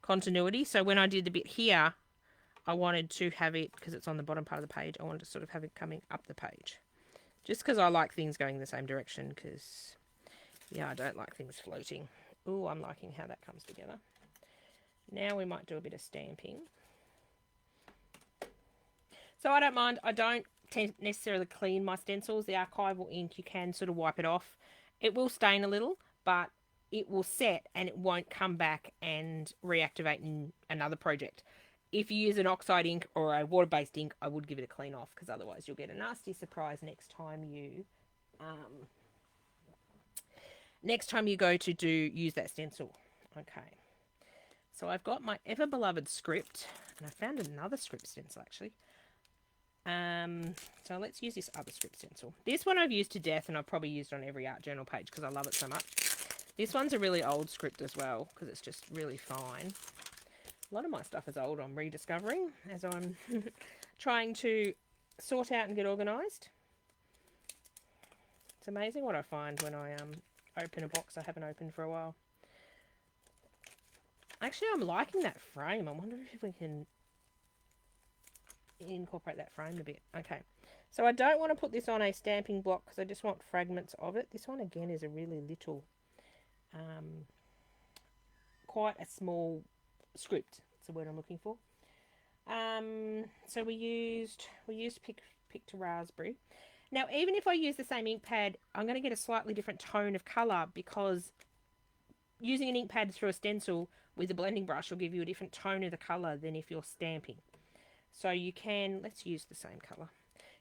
continuity. So when I did the bit here, I wanted to have it, because it's on the bottom part of the page, I wanted to sort of have it coming up the page. Just because I like things going the same direction, because, yeah, I don't like things floating. Ooh, I'm liking how that comes together. Now we might do a bit of stamping. So I don't mind, I don't necessarily clean my stencils. The archival ink, you can sort of wipe it off. It will stain a little, but it will set and it won't come back and reactivate in another project. If you use an oxide ink or a water-based ink, I would give it a clean off, because otherwise you'll get a nasty surprise next time you go to use that stencil. Okay. So I've got my ever beloved script, and I found another script stencil actually. So let's use this other script stencil. This one I've used to death, and I've probably used it on every art journal page because I love it so much. This one's a really old script as well because it's just really fine. A lot of my stuff is old I'm rediscovering as I'm trying to sort out and get organised. It's amazing what I find when I open a box I haven't opened for a while. Actually, I'm liking that frame. I wonder if we can incorporate that frame a bit. Okay, so I don't want to put this on a stamping block because I just want fragments of it. This one again is a really little, quite a small script. That's the word I'm looking for. So we used pick to raspberry. Now, even if I use the same ink pad, I'm going to get a slightly different tone of colour because using an ink pad through a stencil with a blending brush will give you a different tone of the colour than if you're stamping. So you can, let's use the same colour.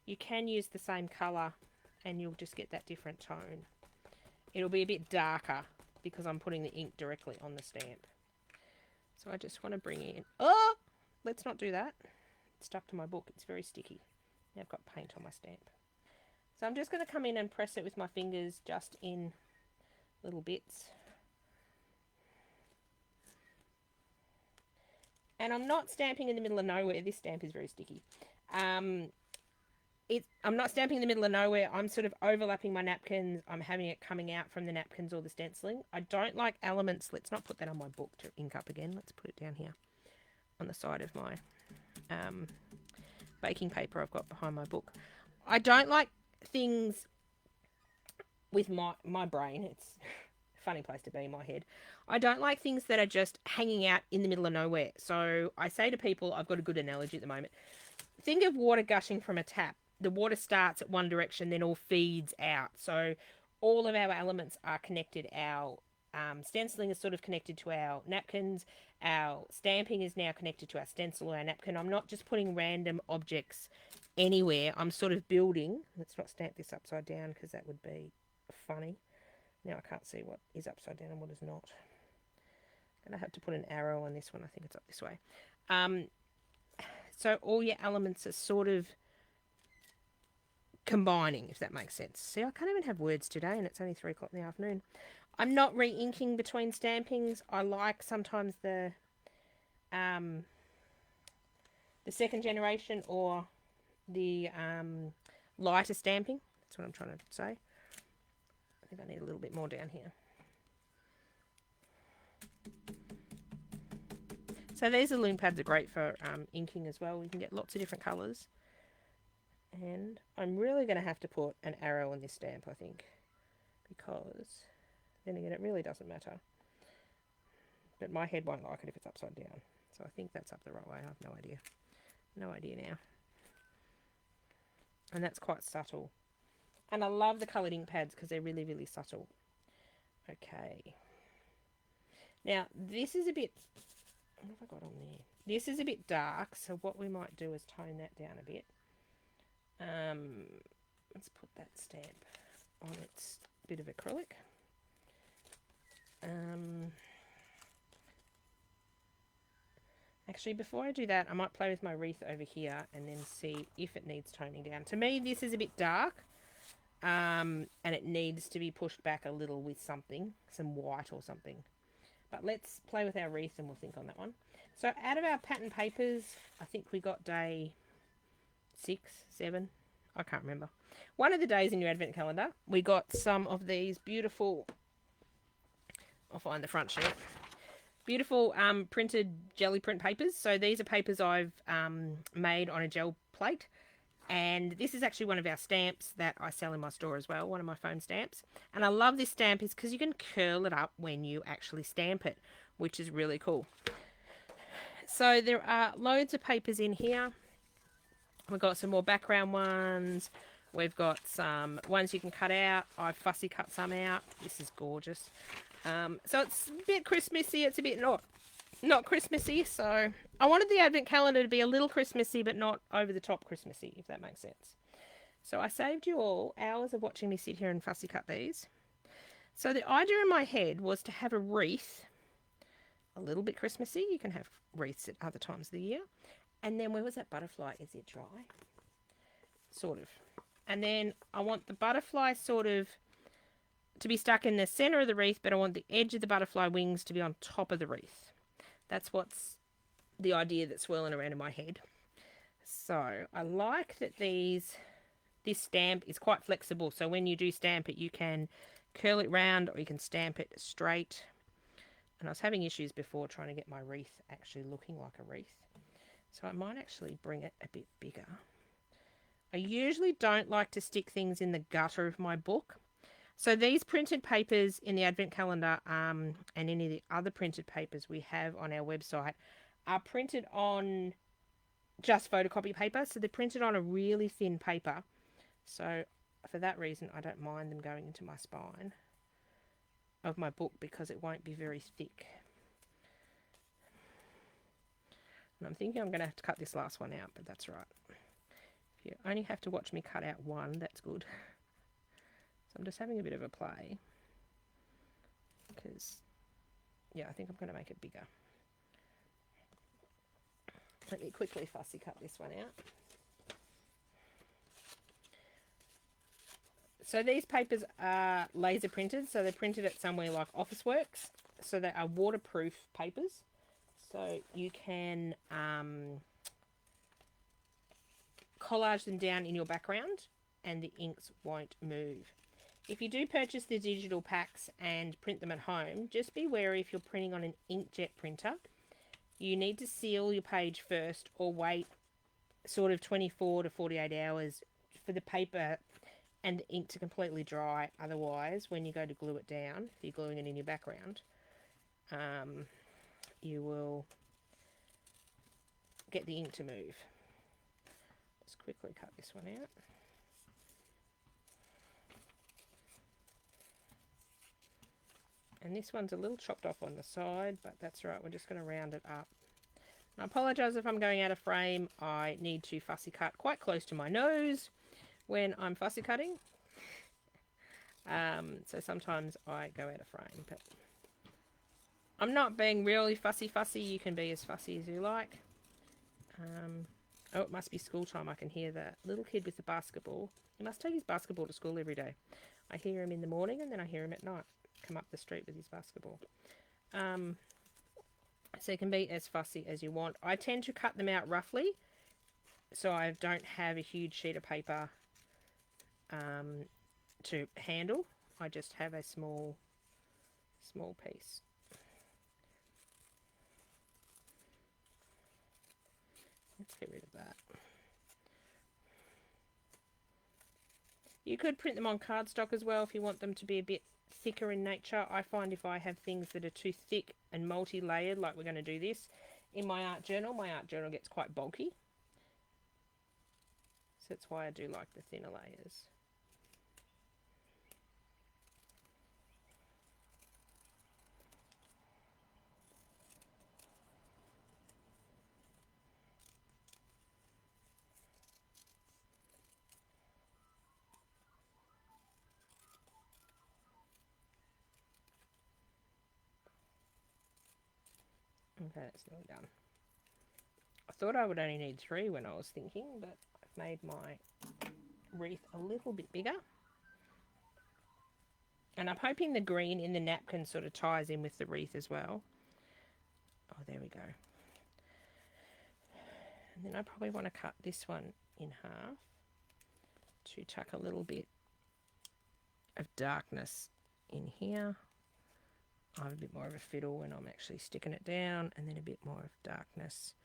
You can use the same colour and you'll just get that different tone. It'll be a bit darker because I'm putting the ink directly on the stamp. So I just want to bring in, oh, let's not do that. It's stuck to my book. It's very sticky. Now I've got paint on my stamp. So I'm just going to come in and press it with my fingers just in little bits. And I'm not stamping in the middle of nowhere. This stamp is very sticky. I'm not stamping in the middle of nowhere. I'm sort of overlapping my napkins. I'm having it coming out from the napkins or the stenciling. I don't like elements. Let's not put that on my book to ink up again. Let's put it down here on the side of my baking paper I've got behind my book. I don't like things with my brain. It's a funny place to be in my head. I don't like things that are just hanging out in the middle of nowhere. So I say to people, I've got a good analogy at the moment. Think of water gushing from a tap. The water starts at one direction, then all feeds out. So all of our elements are connected. Our stenciling is sort of connected to our napkins. Our stamping is now connected to our stencil or our napkin. I'm not just putting random objects anywhere. I'm sort of building. Let's not stamp this upside down because that would be funny. Now I can't see what is upside down and what is not. I'm going to have to put an arrow on this one. I think it's up this way. So all your elements are sort of combining, if that makes sense. See, I can't even have words today and it's only 3 o'clock in the afternoon. I'm not re-inking between stampings. I like sometimes the second generation or the lighter stamping. That's what I'm trying to say. I think I need a little bit more down here. So these loom pads are great for inking as well. You can get lots of different colours. And I'm really going to have to put an arrow on this stamp, I think. Because, then again, it really doesn't matter. But my head won't like it if it's upside down. So I think that's up the right way. I have no idea. No idea now. And that's quite subtle. And I love the coloured ink pads because they're really, really subtle. Okay. Now, this is a bit... What have I got on there? This is a bit dark, so what we might do is tone that down a bit. Let's put that stamp on its bit of acrylic. Actually, before I do that, I might play with my wreath over here and then see if it needs toning down. To me, this is a bit dark, and it needs to be pushed back a little with something, some white or something. But let's play with our wreath and we'll think on that one. So out of our pattern papers, I think we got day 6, 7, I can't remember. One of the days in your advent calendar, we got some of these beautiful, I'll find the front sheet, beautiful printed jelly print papers. So these are papers I've made on a gel plate. And this is actually one of our stamps that I sell in my store as well, one of my foam stamps. And I love this stamp is because you can curl it up when you actually stamp it, which is really cool. So there are loads of papers in here. We've got some more background ones. We've got some ones you can cut out. I've fussy cut some out. This is gorgeous. So it's a bit Christmassy. It's a bit not Christmassy, so I wanted the advent calendar to be a little Christmassy but not over the top Christmassy, if that makes sense. So I saved you all hours of watching me sit here and fussy cut these. So the idea in my head was to have a wreath a little bit Christmassy. You can have wreaths at other times of the year. And then where was that butterfly? Is it dry? Sort of. And then I want the butterfly sort of to be stuck in the center of the wreath, but I want the edge of the butterfly wings to be on top of the wreath. That's what's the idea that's swirling around in my head. So I like that this stamp is quite flexible. So when you do stamp it, you can curl it round or you can stamp it straight. And I was having issues before trying to get my wreath actually looking like a wreath. So I might actually bring it a bit bigger. I usually don't like to stick things in the gutter of my book. So these printed papers in the Advent Calendar and any of the other printed papers we have on our website are printed on just photocopy paper. So they're printed on a really thin paper. So for that reason, I don't mind them going into my spine of my book because it won't be very thick. And I'm thinking I'm going to have to cut this last one out, but that's right. If you only have to watch me cut out one, that's good. So I'm just having a bit of a play because, yeah, I think I'm going to make it bigger. Let me quickly fussy cut this one out. So these papers are laser printed, so they're printed at somewhere like Officeworks. So they are waterproof papers. So you can collage them down in your background and the inks won't move. If you do purchase the digital packs and print them at home, just be wary if you're printing on an inkjet printer. You need to seal your page first or wait sort of 24 to 48 hours for the paper and the ink to completely dry. Otherwise, when you go to glue it down, if you're gluing it in your background, you will get the ink to move. Just quickly cut this one out. And this one's a little chopped off on the side, but that's right, we're just going to round it up. I apologise if I'm going out of frame. I need to fussy cut quite close to my nose when I'm fussy cutting. So sometimes I go out of frame, but I'm not being really fussy. You can be as fussy as you like. Oh, it must be school time. I can hear the little kid with the basketball. He must take his basketball to school every day. I hear him in the morning and then I hear him at night come up the street with his basketball. So you can be as fussy as you want. I tend to cut them out roughly so I don't have a huge sheet of paper to handle. I just have a small piece. Let's get rid of that. You could print them on cardstock as well if you want them to be a bit thicker in nature. I find if I have things that are too thick and multi-layered, like we're going to do this in my art journal gets quite bulky. So that's why I do like the thinner layers. Okay, that's nearly done. I thought I would only need 3 when I was thinking, but I've made my wreath a little bit bigger. And I'm hoping the green in the napkin sort of ties in with the wreath as well. Oh, there we go. And then I probably want to cut this one in half to tuck a little bit of darkness in here. I have a bit more of a fiddle when I'm actually sticking it down, and then a bit more of darkness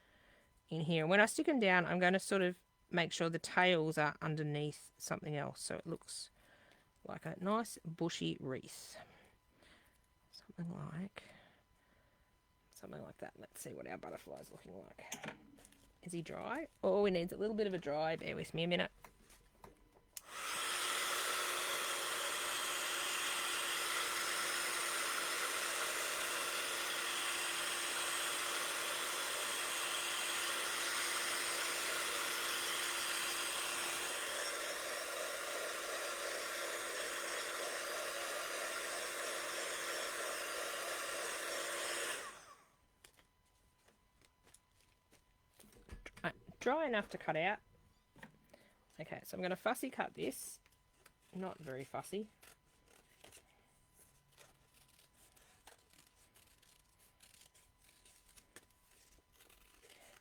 in here. When I stick them down, I'm going to sort of make sure the tails are underneath something else so it looks like a nice bushy wreath. Something like that. Let's see what our butterfly is looking like. Is he dry? Oh, he needs a little bit of a dry. Bear with me a minute. dry enough to cut out. Okay, so I'm going to fussy cut this. Not very fussy.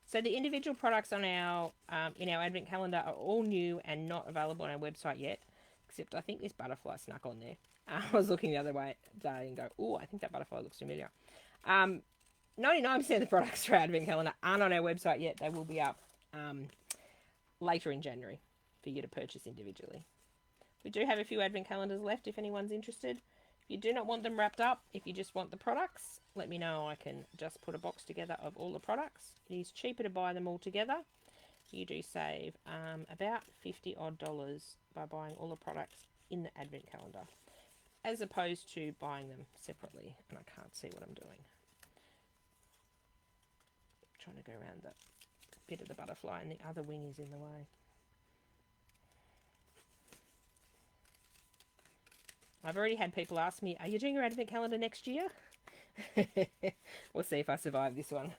So the individual products on our in our advent calendar are all new and not available on our website yet, except I think this butterfly snuck on there. I was looking the other way today and go, oh, I think that butterfly looks familiar. 99% of the products for our advent calendar aren't on our website yet. They will be up later in January for you to purchase individually. We do have a few advent calendars left if anyone's interested. If you do not want them wrapped up, if you just want the products, let me know. I can just put a box together of all the products. It is cheaper to buy them all together. You do save about $50 odd by buying all the products in the advent calendar, as opposed to buying them separately. And I can't see what I'm doing. I'm trying to go around the bit of the butterfly and the other wing is in the way. I've already had people ask me, are you doing your advent calendar next year? We'll see if I survive this one.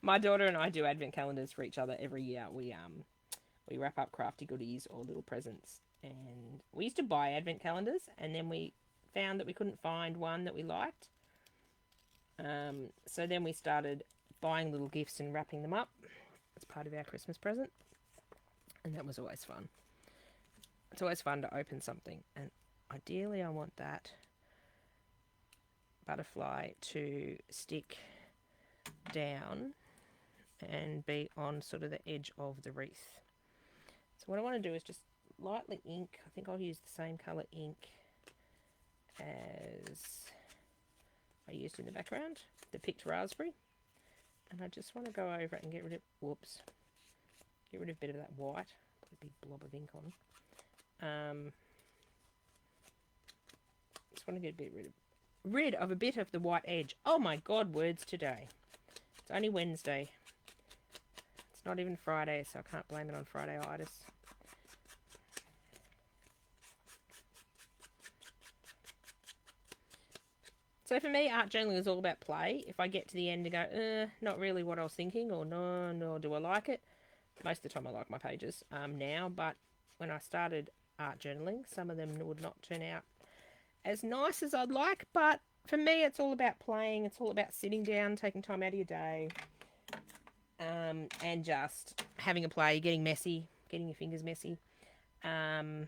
My daughter and I do advent calendars for each other every year. We wrap up crafty goodies or little presents. And we used to buy advent calendars, and then we found that we couldn't find one that we liked. So then we started buying little gifts and wrapping them up as part of our Christmas present. And that was always fun. It's always fun to open something, and ideally I want that butterfly to stick down and be on sort of the edge of the wreath. So what I want to do is just lightly ink. I think I'll use the same colour ink as I used in the background, the picked raspberry, and I just want to go over it and get rid of, get rid of a bit of that white, put a big blob of ink on. Just want to get rid of a bit of the white edge. Oh my God, words today. It's only Wednesday. It's not even Friday, so I can't blame it on Friday-itis. So for me, art journaling is all about play. If I get to the end and go, not really what I was thinking, or no, do I like it? Most of the time I like my pages now, but when I started art journaling, some of them would not turn out as nice as I'd like, but for me it's all about playing. It's all about sitting down, taking time out of your day, and just having a play, getting messy, getting your fingers messy. Oh,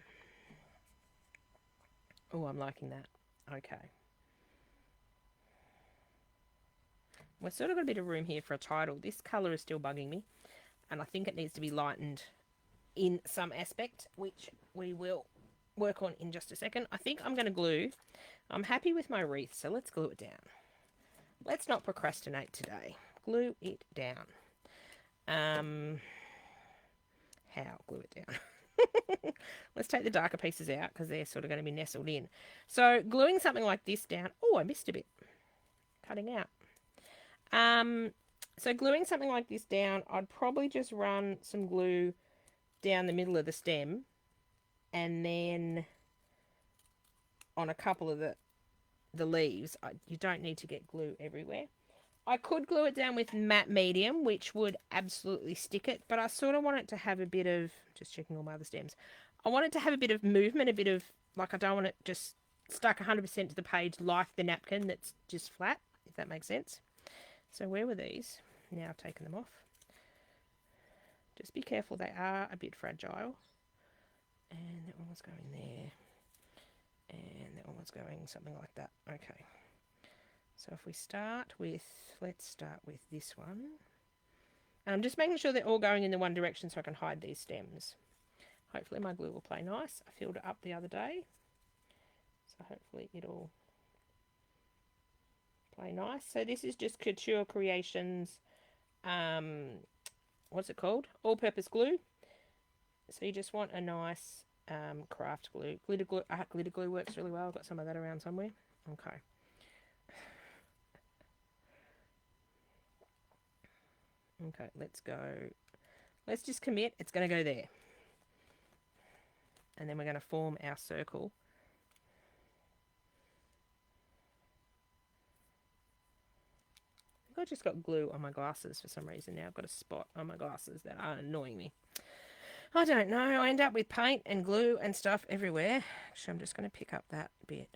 I'm liking that. Okay, we've sort of got a bit of room here for a title. This colour is still bugging me, and I think it needs to be lightened in some aspect, which we will work on in just a second. I think I'm going to glue. I'm happy with my wreath, so let's glue it down. Let's not procrastinate today. Glue it down. How? Glue it down. Let's take the darker pieces out because they're sort of going to be nestled in. So gluing something like this down. Oh, I missed a bit. Cutting out. So gluing something like this down, I'd probably just run some glue down the middle of the stem, and then on a couple of the leaves. You don't need to get glue everywhere. I could glue it down with matte medium, which would absolutely stick it, but I sort of want it to have a bit of, just checking all my other stems, I want it to have a bit of movement, a bit of, like, I don't want it just stuck 100% to the page like the napkin that's just flat, if that makes sense. So where were these? Now I've taken them off. Just be careful, they are a bit fragile. And that one was going there. And that one was going something like that. Okay. So if we start with, let's start with this one. And I'm just making sure they're all going in the one direction so I can hide these stems. Hopefully my glue will play nice. I filled it up the other day. So hopefully it'll play nice. So this is just Couture Creations, what's it called? All-purpose glue. So you just want a nice craft glue. Glitter glue works really well. I've got some of that around somewhere. Okay. Okay, let's go. Let's just commit. It's going to go there. And then we're going to form our circle. I just got glue on my glasses for some reason now. I've got a spot on my glasses that are annoying me. I don't know. I end up with paint and glue and stuff everywhere. Actually, I'm just going to pick up that bit.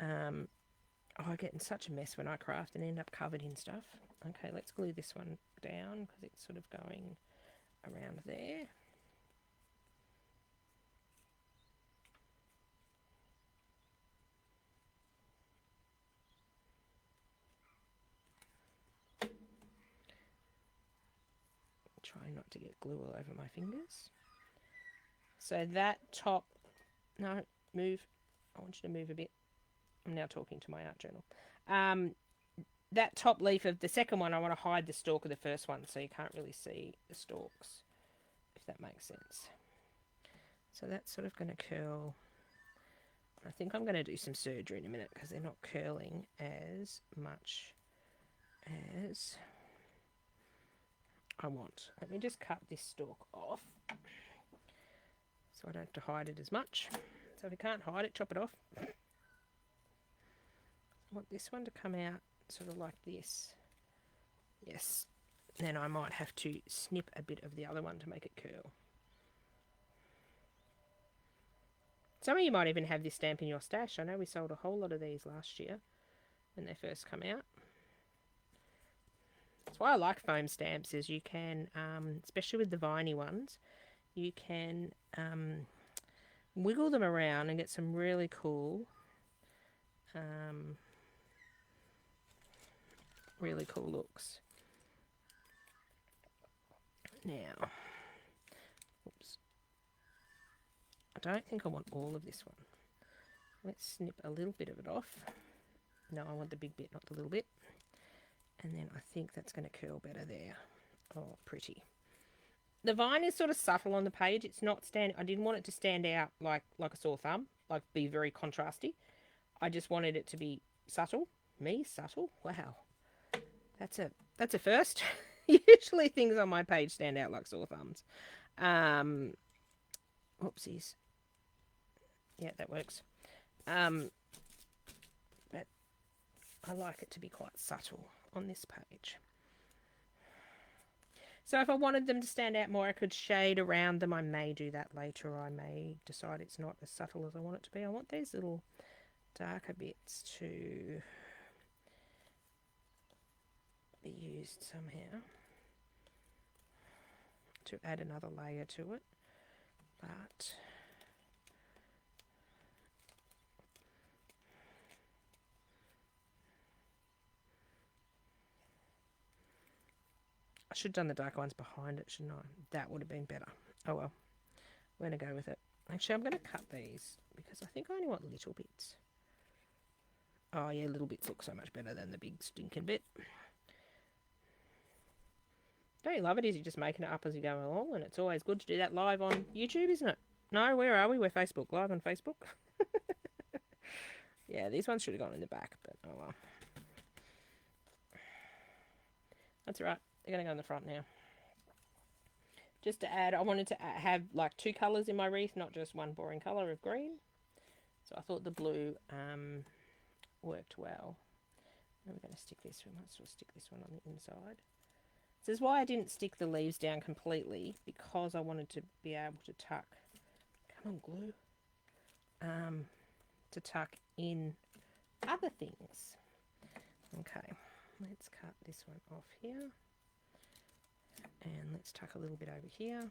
I get in such a mess when I craft and end up covered in stuff. Okay, let's glue this one down because it's sort of going around there. Try not to get glue all over my fingers. So that top, no, move. I want you to move a bit. I'm now talking to my art journal. That top leaf of the second one, I want to hide the stalk of the first one so you can't really see the stalks, if that makes sense. So that's sort of going to curl. I think I'm going to do some surgery in a minute because they're not curling as much as I want. Let me just cut this stalk off so I don't have to hide it as much. So if you can't hide it, chop it off. I want this one to come out sort of like this. Yes. Then I might have to snip a bit of the other one to make it curl. Some of you might even have this stamp in your stash. I know we sold a whole lot of these last year when they first come out. That's why I like foam stamps, is you can, especially with the viney ones, you can wiggle them around and get some really cool looks. Now, oops, I don't think I want all of this one. Let's snip a little bit of it off. No, I want the big bit, not the little bit. And then I think that's going to curl better there. Oh, pretty. The vine is sort of subtle on the page. It's not stand. I didn't want it to stand out like a sore thumb, like be very contrasty. I just wanted it to be subtle. Me, subtle? Wow. That's a first. Usually things on my page stand out like sore thumbs. Whoopsies. Yeah, that works. But I like it to be quite subtle on this page. So if I wanted them to stand out more, I could shade around them. I may do that later, or I may decide it's not as subtle as I want it to be. I want these little darker bits to be used somehow to add another layer to it. But I should have done the darker ones behind it, shouldn't I? That would have been better. Oh well, we're going to go with it. Actually, I'm going to cut these because I think I only want little bits. Oh yeah, little bits look so much better than the big stinking bit. Don't you love it? Is you're just making it up as you go along, and it's always good to do that live on YouTube, isn't it? No, where are we? We're Facebook, live on Facebook. Yeah, these ones should have gone in the back, but oh well. That's all right. They're going to go in the front now. Just to add, I wanted to have like two colours in my wreath, not just one boring colour of green. So I thought the blue worked well. And we're going to stick this. We might as well stick this one on the inside. This is why I didn't stick the leaves down completely, because I wanted to be able to tuck. Come on, glue. To tuck in other things. Okay, let's cut this one off here. And let's tuck a little bit over here.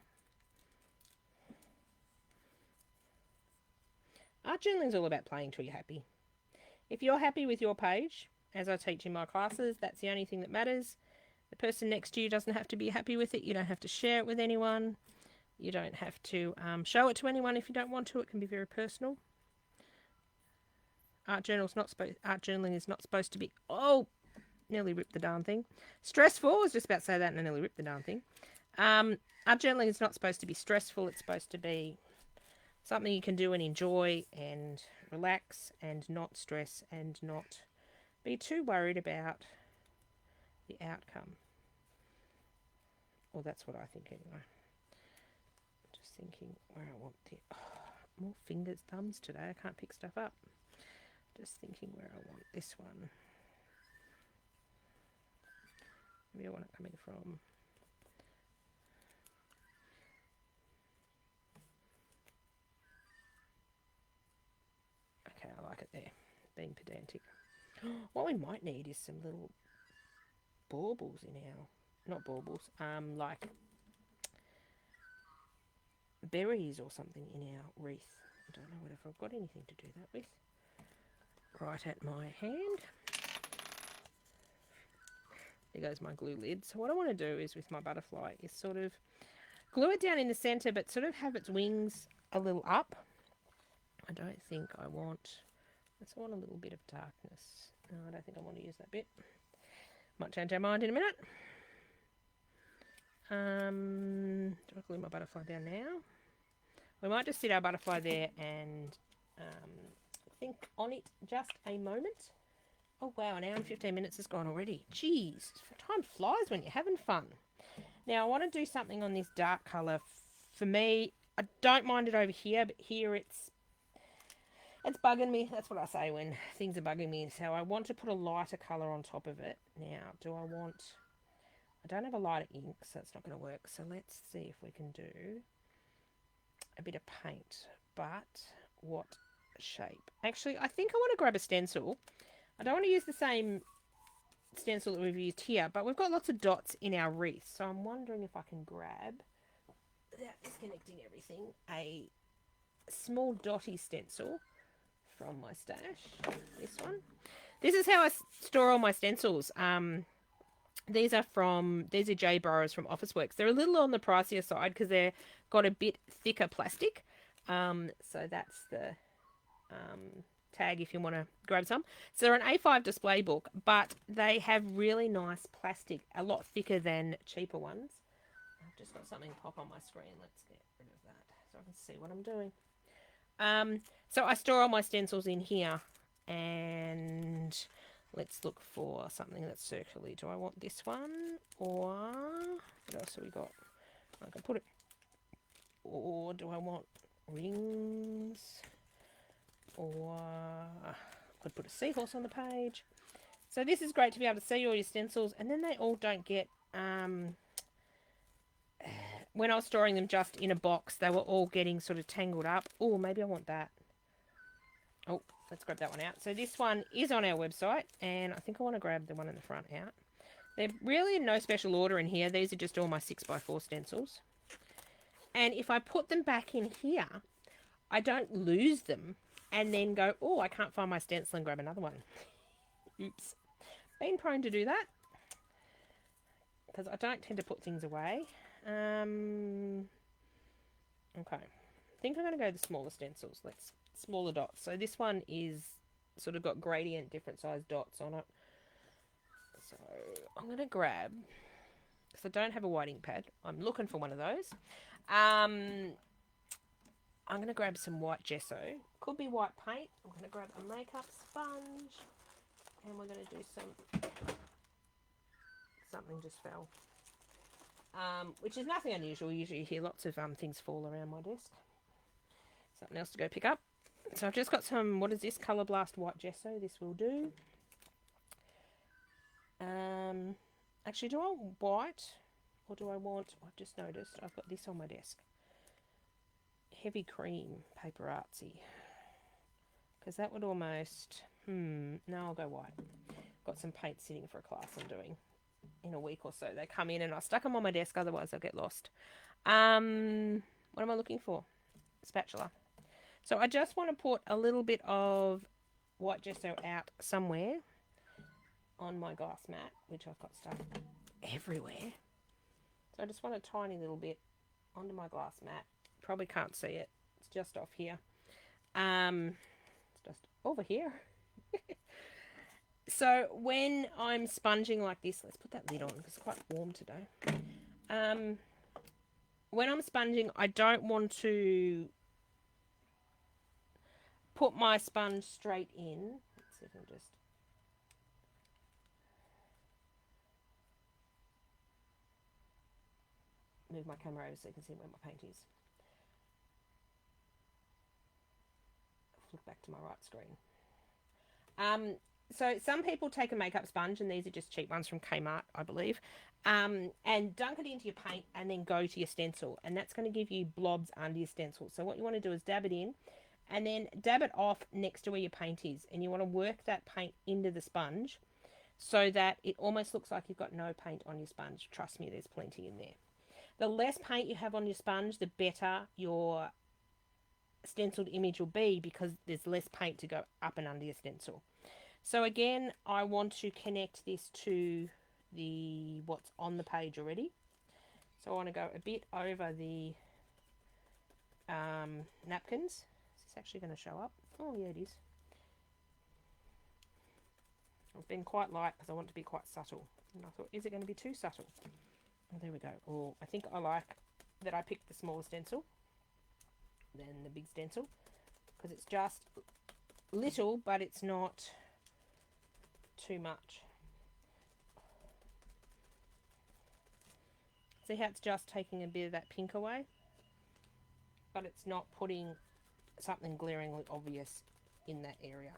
Art journaling is all about playing till you're happy. If you're happy with your page, as I teach in my classes, that's the only thing that matters. The person next to you doesn't have to be happy with it. You don't have to share it with anyone. You don't have to show it to anyone if you don't want to. It can be very personal. Art journaling is not supposed to be... Oh, nearly ripped the darn thing. Stressful. I was just about to say that and I nearly ripped the darn thing. Art journaling is not supposed to be stressful. It's supposed to be something you can do and enjoy and relax and not stress and not be too worried about the outcome. Well, that's what I think anyway. Just thinking where I want the... Oh, more fingers, thumbs today. I can't pick stuff up. Just thinking where I want this one. Maybe I want it coming from... Okay, I like it there, being pedantic. What we might need is some little baubles in our... Not baubles, like berries or something in our wreath. I don't know whether I've got anything to do that with. Right at my hand. There goes my glue lid. So what I want to do is with my butterfly is sort of glue it down in the centre, but sort of have its wings a little up. I don't think I want... I want a little bit of darkness. No, I don't think I want to use that bit. Might change our mind in a minute. Do I glue my butterfly down now? We might just sit our butterfly there and think on it just a moment. Oh wow, an hour and 15 minutes has gone already. Jeez, time flies when you're having fun. Now I want to do something on this dark colour. For me, I don't mind it over here, but here it's bugging me. That's what I say when things are bugging me. So I want to put a lighter colour on top of it. Now, do I want... I don't have a lighter ink, so it's not going to work. So let's see if we can do a bit of paint. But what shape? Actually, I think I want to grab a stencil. I don't want to use the same stencil that we've used here, but we've got lots of dots in our wreath. So I'm wondering if I can grab, without disconnecting everything, a small dotty stencil from my stash. This one. This is how I store all my stencils. These are J Burrows from Officeworks. They're a little on the pricier side because they've got a bit thicker plastic. So that's the tag if you want to grab some. So they're an A5 display book, but they have really nice plastic, a lot thicker than cheaper ones. I've just got something pop on my screen. Let's get rid of that so I can see what I'm doing. So I store all my stencils in here, and let's look for something that's circular. Do I want this one, or what else have we got? I can put it, or do I want rings, or I could put a seahorse on the page. So this is great to be able to see all your stencils, and then they all don't get, when I was storing them just in a box, they were all getting sort of tangled up. Oh, maybe I want that. Oh, let's grab that one out. So this one is on our website, and I think I want to grab the one in the front out. They're really in no special order in here. These are just all my 6x4 stencils. And if I put them back in here, I don't lose them and then go, oh, I can't find my stencil and grab another one. Oops. Been prone to do that because I don't tend to put things away. Okay. I think I'm going to go the smaller stencils. Smaller dots. So this one is sort of got gradient, different size dots on it. So I'm going to grab, because I don't have a white ink pad. I'm looking for one of those. I'm going to grab some white gesso. Could be white paint. I'm going to grab a makeup sponge. And we're going to do something just fell. Which is nothing unusual. Usually you hear lots of things fall around my desk. Something else to go pick up. So I've just got some, what is this? Colour Blast white gesso. This will do. Actually, do I want white? Or do I want, I've just noticed, I've got this on my desk. Heavy cream paper artsy. Because that would almost, no, I'll go white. Got some paint sitting for a class I'm doing in a week or so. They come in and I stuck them on my desk, otherwise they'll get lost. What am I looking for? Spatula. So I just want to put a little bit of white gesso out somewhere on my glass mat, which I've got stuff everywhere. So I just want a tiny little bit onto my glass mat. Probably can't see it. It's just off here. It's just over here. So when I'm sponging like this, let's put that lid on because it's quite warm today. When I'm sponging, I don't want to put my sponge straight in. Let's see if I can just... move my camera over so you can see where my paint is. Flick back to my right screen. So some people take a makeup sponge, and these are just cheap ones from Kmart, I believe, and dunk it into your paint and then go to your stencil. And that's going to give you blobs under your stencil. So what you want to do is dab it in and then dab it off next to where your paint is. And you want to work that paint into the sponge so that it almost looks like you've got no paint on your sponge. Trust me, there's plenty in there. The less paint you have on your sponge, the better your stenciled image will be, because there's less paint to go up and under your stencil. So again, I want to connect this to the what's on the page already. So I want to go a bit over the napkins. Is this actually going to show up? Oh yeah, it is. I've been quite light because I want to be quite subtle. And I thought, is it going to be too subtle? Oh, there we go. Oh, I think I like that I picked the smaller stencil than the big stencil, because it's just little, but it's not too much. See how it's just taking a bit of that pink away, but it's not putting something glaringly obvious in that area.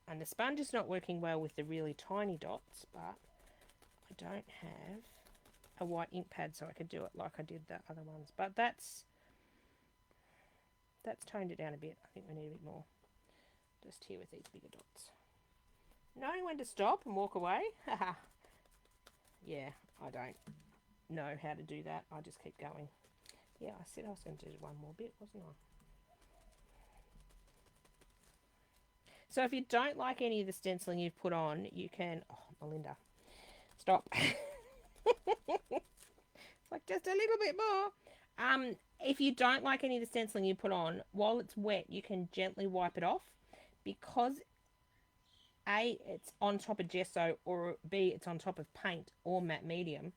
And the sponge is not working well with the really tiny dots, but I don't have a white ink pad, so I could do it like I did the other ones. But that's toned it down a bit. I think we need a bit more. Just here with these bigger dots. Knowing when to stop and walk away. Yeah, I don't know how to do that. I just keep going. Yeah, I said I was going to do one more bit, wasn't I? So if you don't like any of the stenciling you've put on, you can... Oh, Melinda, stop. Like just a little bit more. If you don't like any of the stenciling you put on, while it's wet, you can gently wipe it off, because A, it's on top of gesso, or B, it's on top of paint or matte medium.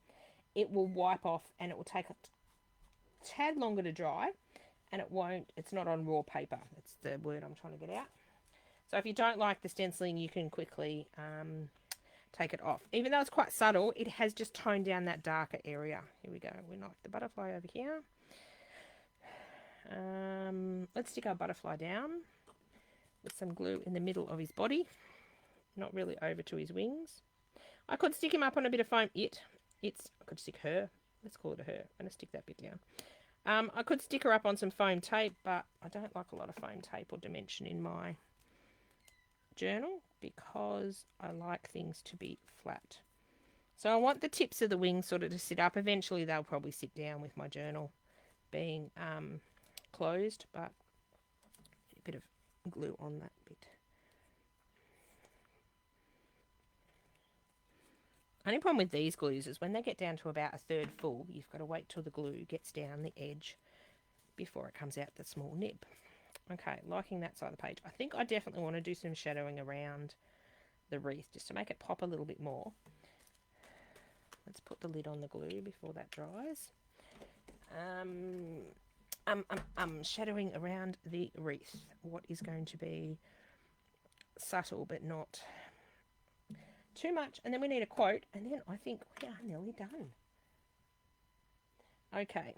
It will wipe off and it will take a tad longer to dry, and it's not on raw paper. That's the word I'm trying to get out. So if you don't like the stenciling, you can quickly take it off. Even though it's quite subtle, it has just toned down that darker area. Here we go. We knocked the butterfly over here. Let's stick our butterfly down with some glue in the middle of his body, not really over to his wings. I could stick him up on a bit of foam. I could stick her. Let's call it a her. I'm going to stick that bit down. I could stick her up on some foam tape, but I don't like a lot of foam tape or dimension in my journal, because I like things to be flat. So I want the tips of the wings sort of to sit up. Eventually they'll probably sit down with my journal being closed, but a bit of glue on that bit. Only problem with these glues is when they get down to about a third full, you've got to wait till the glue gets down the edge before it comes out the small nib. Okay, liking that side of the page. I think I definitely want to do some shadowing around the wreath just to make it pop a little bit more. Let's put the lid on the glue before that dries. Shadowing around the wreath. What is going to be subtle but not too much. And then we need a quote, and then I think we are nearly done. Okay,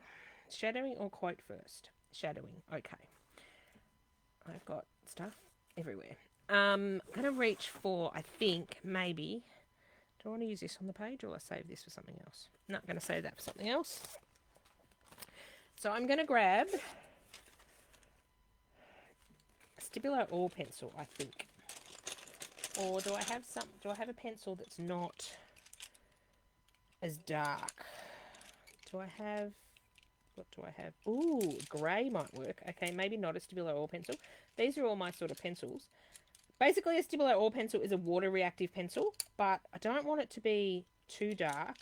shadowing or quote first? Shadowing, okay. I've got stuff everywhere. I'm going to reach for, I think, maybe... Do I want to use this on the page, or will I save this for something else? No, I'm going to save that for something else. So I'm going to grab a Stabilo oil pencil, I think. Or do I have a pencil that's not as dark? What do I have? Ooh, grey might work. Okay, maybe not a Stabilo oil pencil. These are all my sort of pencils. Basically, a Stabilo oil pencil is a water reactive pencil, but I don't want it to be too dark.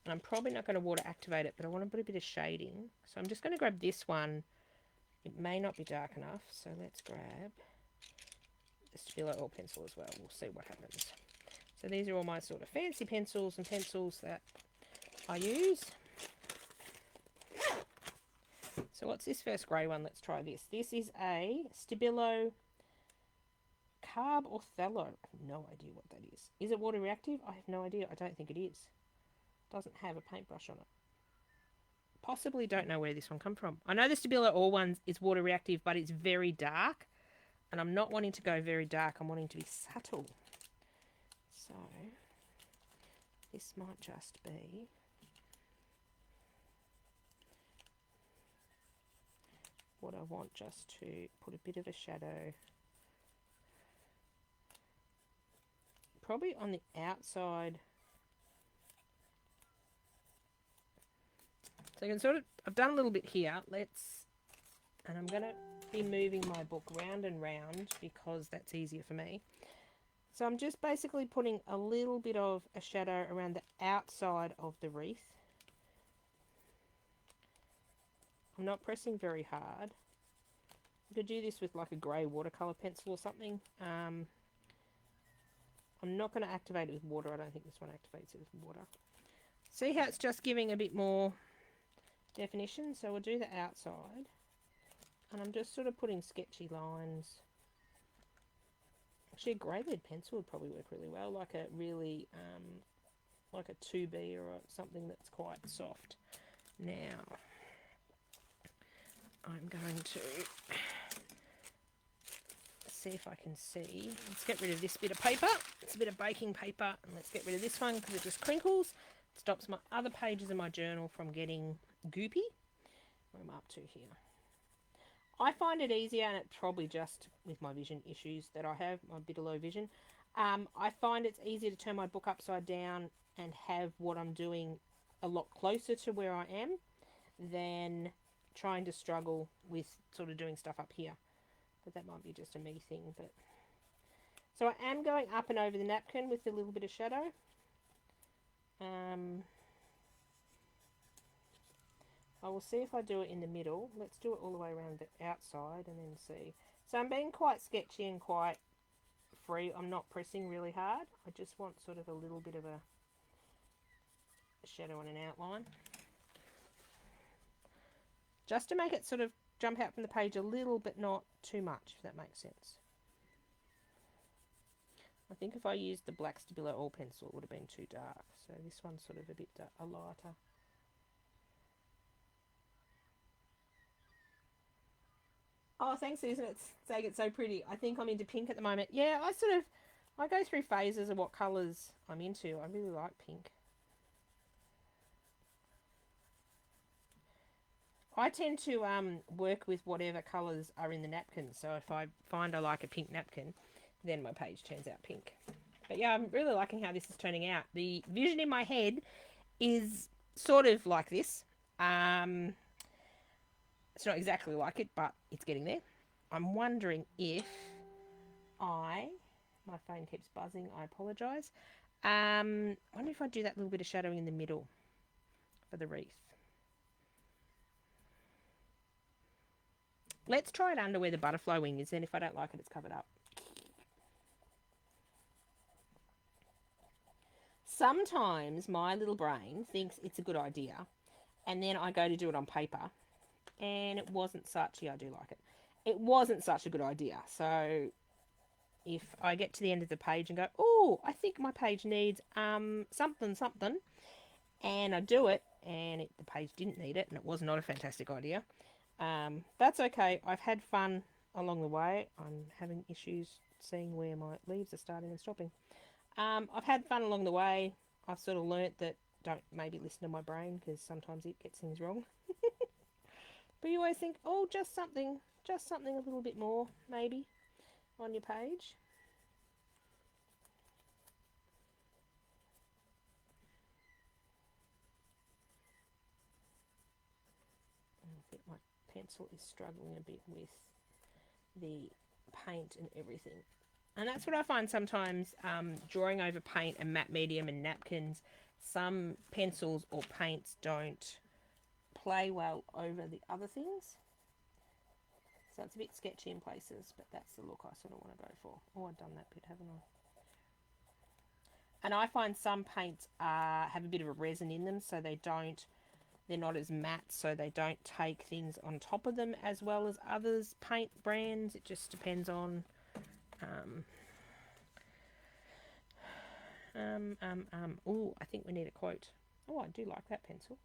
And I'm probably not going to water activate it, but I want to put a bit of shading. So I'm just going to grab this one. It may not be dark enough, so let's grab the Stabilo oil pencil as well. We'll see what happens. So these are all my sort of fancy pencils and pencils that I use. So what's this first grey one? Let's try this. This is a Stabilo Carb or Phthalo. I have no idea what that is. Is it water reactive? I have no idea. I don't think it is. Doesn't have a paintbrush on it. possibly don't know where this one come from. I know the Stabilo All ones is water reactive, but it's very dark. And I'm not wanting to go very dark. I'm wanting to be subtle. So this might just be what I want, just to put a bit of a shadow. Probably on the outside. So you can sort of, I've done a little bit here. And I'm going to be moving my book round and round because that's easier for me. So I'm just basically putting a little bit of a shadow around the outside of the wreath. I'm not pressing very hard. You could do this with like a grey watercolour pencil or something. I'm not going to activate it with water. I don't think this one activates it with water. See how it's just giving a bit more definition? So we'll do the outside. And I'm just sort of putting sketchy lines. Actually, a grey lead pencil would probably work really well, like a really, like a 2B or something that's quite soft. Now, I'm going to see if I can see. Let's get rid of this bit of paper. It's a bit of baking paper, and let's get rid of this one because it just crinkles. It stops my other pages of my journal from getting goopy. What am I up to here? I find it easier, and it's probably just with my vision issues that I have, my bit of low vision. I find it's easier to turn my book upside down and have what I'm doing a lot closer to where I am than trying to struggle with sort of doing stuff up here. But that might be just a me thing. But so I am going up and over the napkin with a little bit of shadow. I will see if I do it in the middle. Let's do it all the way around the outside and then see. So I'm being quite sketchy and quite free. I'm not pressing really hard. I just want sort of a little bit of a shadow and an outline. Just to make it sort of jump out from the page a little, but not too much, if that makes sense. I think if I used the black Stabilo All pencil, it would have been too dark. So this one's sort of a bit a lighter. Oh, thanks, Susan. It's saying it's so pretty. I think I'm into pink at the moment. Yeah, I go through phases of what colours I'm into. I really like pink. I tend to work with whatever colours are in the napkins. So if I find I like a pink napkin, then my page turns out pink. But yeah, I'm really liking how this is turning out. The vision in my head is sort of like this. It's not exactly like it, but it's getting there. I'm wondering if my phone keeps buzzing. I apologise. I wonder if I do that little bit of shadowing in the middle for the wreath. Let's try it under where the butterfly wing is. Then if I don't like it, it's covered up. Sometimes my little brain thinks it's a good idea, and then I go to do it on paper, and it wasn't such, yeah, I do like it. It wasn't such a good idea. So if I get to the end of the page and go, oh, I think my page needs something, and I do it, and the page didn't need it, and it was not a fantastic idea, that's okay. I've had fun along the way. I'm having issues seeing where my leaves are starting and stopping. I've had fun along the way. I've sort of learnt that don't maybe listen to my brain because sometimes it gets things wrong. But you always think, oh, just something a little bit more, maybe, on your page. I think my pencil is struggling a bit with the paint and everything. And that's what I find sometimes drawing over paint and matte medium and napkins. Some pencils or paints don't play well over the other things. So it's a bit sketchy in places, but that's the look I sort of want to go for. Oh, I've done that bit, haven't I? And I find some paints have a bit of a resin in them, so they're not as matte, so they don't take things on top of them as well as others paint brands. It just depends on oh, I think we need a quote. Oh, I do like that pencil.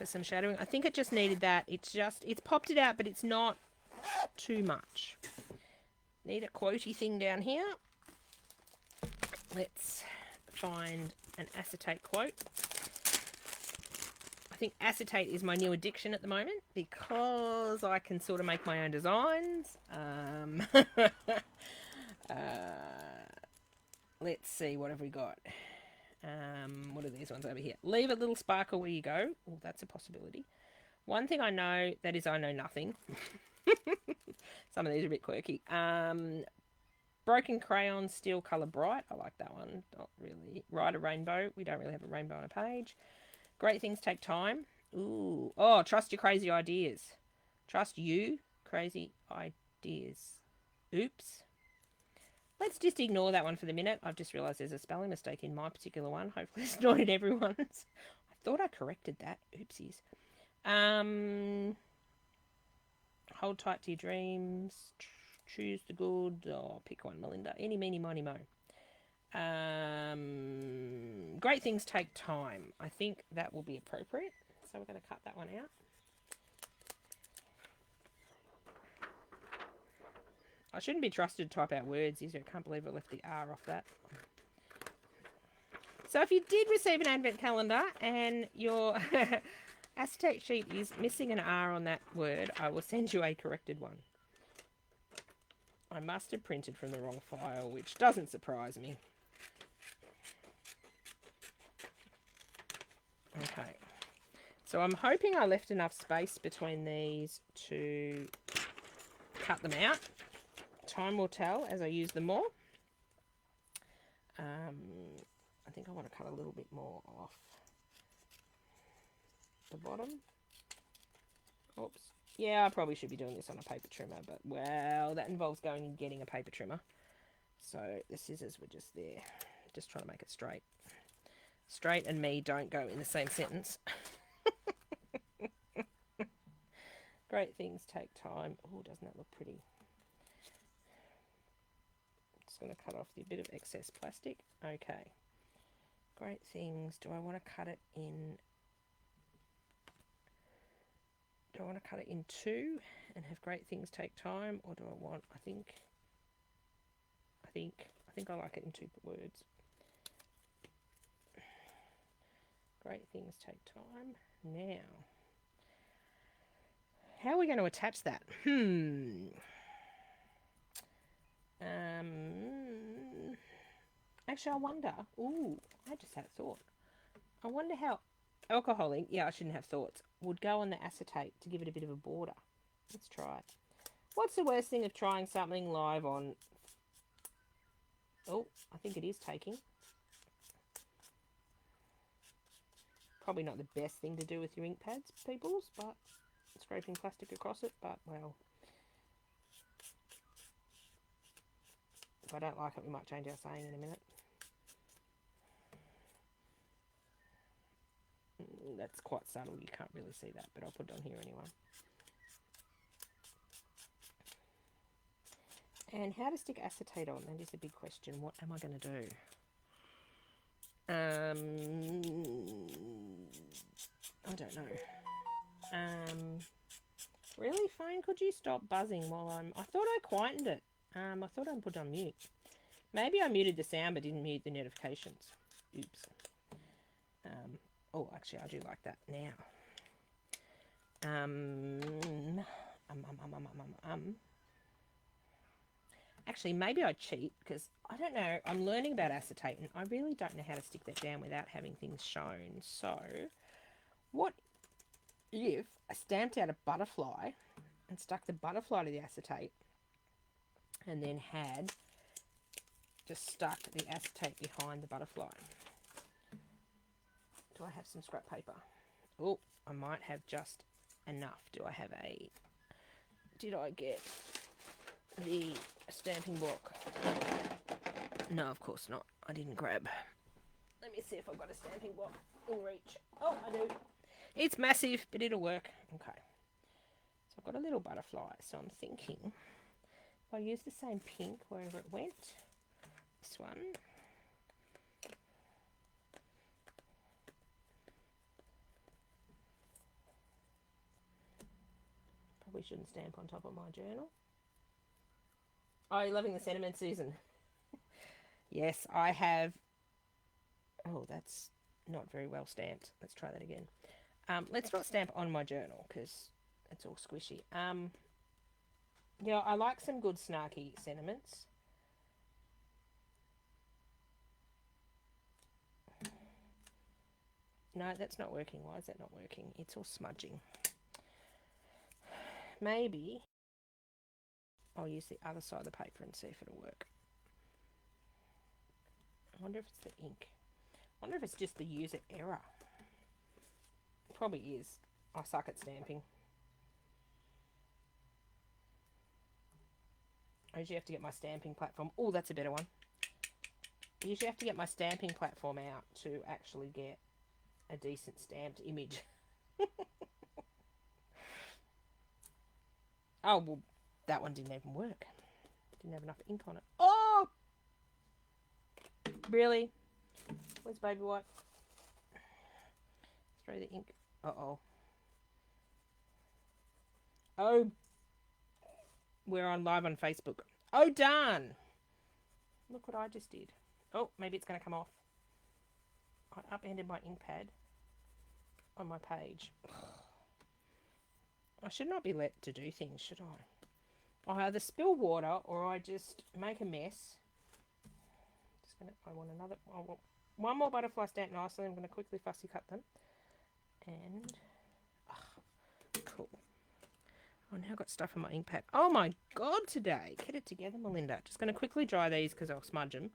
for some shadowing. I think it just needed that. It's popped it out, but it's not too much. Need a quotey thing down here. Let's find an acetate quote. I think acetate is my new addiction at the moment because I can sort of make my own designs. Let's see, what have we got? What are these ones over here? Leave a little sparkle where you go. Oh, that's a possibility. One thing I know, that is I know nothing. Some of these are a bit quirky. Broken crayon, steel colour bright. I like that one. Not really. Write a rainbow. We don't really have a rainbow on a page. Great things take time. Ooh. Oh, trust your crazy ideas. Trust you, crazy ideas. Oops. Let's just ignore that one for the minute. I've just realised there's a spelling mistake in my particular one. Hopefully it's not in everyone's. I thought I corrected that. Oopsies. Hold tight to your dreams. Choose the good. Oh, pick one, Melinda. Any, meeny, miny, mo. Great things take time. I think that will be appropriate. So we're going to cut that one out. I shouldn't be trusted to type out words. I can't believe I left the R off that. So if you did receive an advent calendar and your acetate sheet is missing an R on that word, I will send you a corrected one. I must have printed from the wrong file, which doesn't surprise me. Okay. So I'm hoping I left enough space between these to cut them out. Time will tell as I use them more. I think I want to cut a little bit more off the bottom. Oops. Yeah, I probably should be doing this on a paper trimmer, but well, that involves going and getting a paper trimmer. So the scissors were just there, just trying to make it straight. Straight and me don't go in the same sentence. Great things take time. Oh, doesn't that look pretty? Just going to cut off the bit of excess plastic. Okay. Great things. Do I want to cut it in? Do I want to cut it in two and have great things take time, or do I want? I think I like it in two words. Great things take time. Now, how are we going to attach that? Actually, I wonder. Ooh, I just had a thought. I wonder how alcoholic, yeah, I shouldn't have thoughts, would go on the acetate to give it a bit of a border. Let's try it. What's the worst thing of trying something live on? Oh, I think it is taking. Probably not the best thing to do with your ink pads, peoples, but scraping plastic across it, but well. If I don't like it, we might change our saying in a minute. That's quite subtle, you can't really see that, but I'll put it on here anyway. And how to stick acetate on, that is a big question. What am I going to do? I don't know. Really, phone, could you stop buzzing while I thought I quietened it. I thought I put it on mute. Maybe I muted the sound but didn't mute the notifications. Oops. Oh, actually, I do like that now. Actually, maybe I cheat because I don't know. I'm learning about acetate and I really don't know how to stick that down without having things shown. So, what if I stamped out a butterfly and stuck the butterfly to the acetate and then had just stuck the acetate behind the butterfly? Do I have some scrap paper? Oh, I might have just enough. Do I have a... Did I get the stamping block? No, of course not. I didn't grab. Let me see if I've got a stamping block in reach. Oh, I do. It's massive, but it'll work. Okay. So I've got a little butterfly. So I'm thinking if I use the same pink wherever it went. This one. Probably shouldn't stamp on top of my journal. Oh, you're loving the sentiment, Susan? Yes, I have. Oh, that's not very well stamped. Let's try that again. Let's not stamp on my journal because it's all squishy. Yeah, I like some good snarky sentiments. No, that's not working. Why is that not working? It's all smudging. Maybe I'll use the other side of the paper and see if it'll work. I wonder if it's the ink. I wonder if it's just the user error. Probably is. I suck at stamping. I usually have to get my stamping platform. Oh, that's a better one. I usually have to get my stamping platform out to actually get a decent stamped image. Oh, well, that one didn't even work. Didn't have enough ink on it. Oh! Really? Where's baby wipe? Throw the ink. Uh-oh. Oh. We're on live on Facebook. Oh, darn. Look what I just did. Oh, maybe it's going to come off. I upended my ink pad on my page. I should not be let to do things, should I? I either spill water or I just make a mess. I want another. I want one more butterfly stamp nicely. I'm going to quickly fussy cut them. And cool. Oh, now I've got stuff on my ink pad. Oh my god, today. Get it together, Melinda. Just going to quickly dry these because I'll smudge them.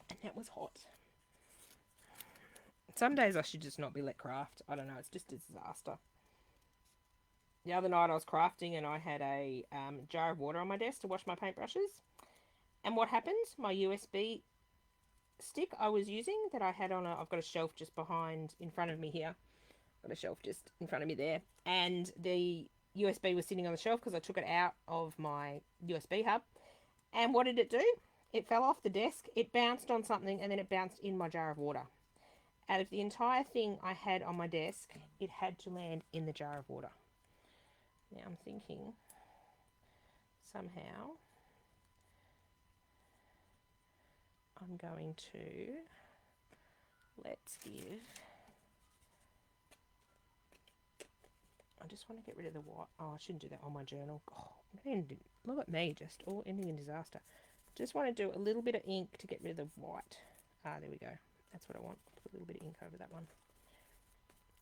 And that was hot. Some days I should just not be let craft. I don't know. It's just a disaster. The other night I was crafting and I had a jar of water on my desk to wash my paintbrushes. And what happened? My USB stick I was using that I had on I've got a shelf just in front of me here. Got a shelf just in front of me there. And the USB was sitting on the shelf because I took it out of my USB hub. And what did it do? It fell off the desk, it bounced on something, and then it bounced in my jar of water. Out of the entire thing I had on my desk, it had to land in the jar of water. Now I'm thinking somehow I'm going to I just want to get rid of the white. Oh, I shouldn't do that on my journal. Oh, look at me, just all ending in disaster. Just want to do a little bit of ink to get rid of the white. Ah, there we go. That's what I want. Put a little bit of ink over that one.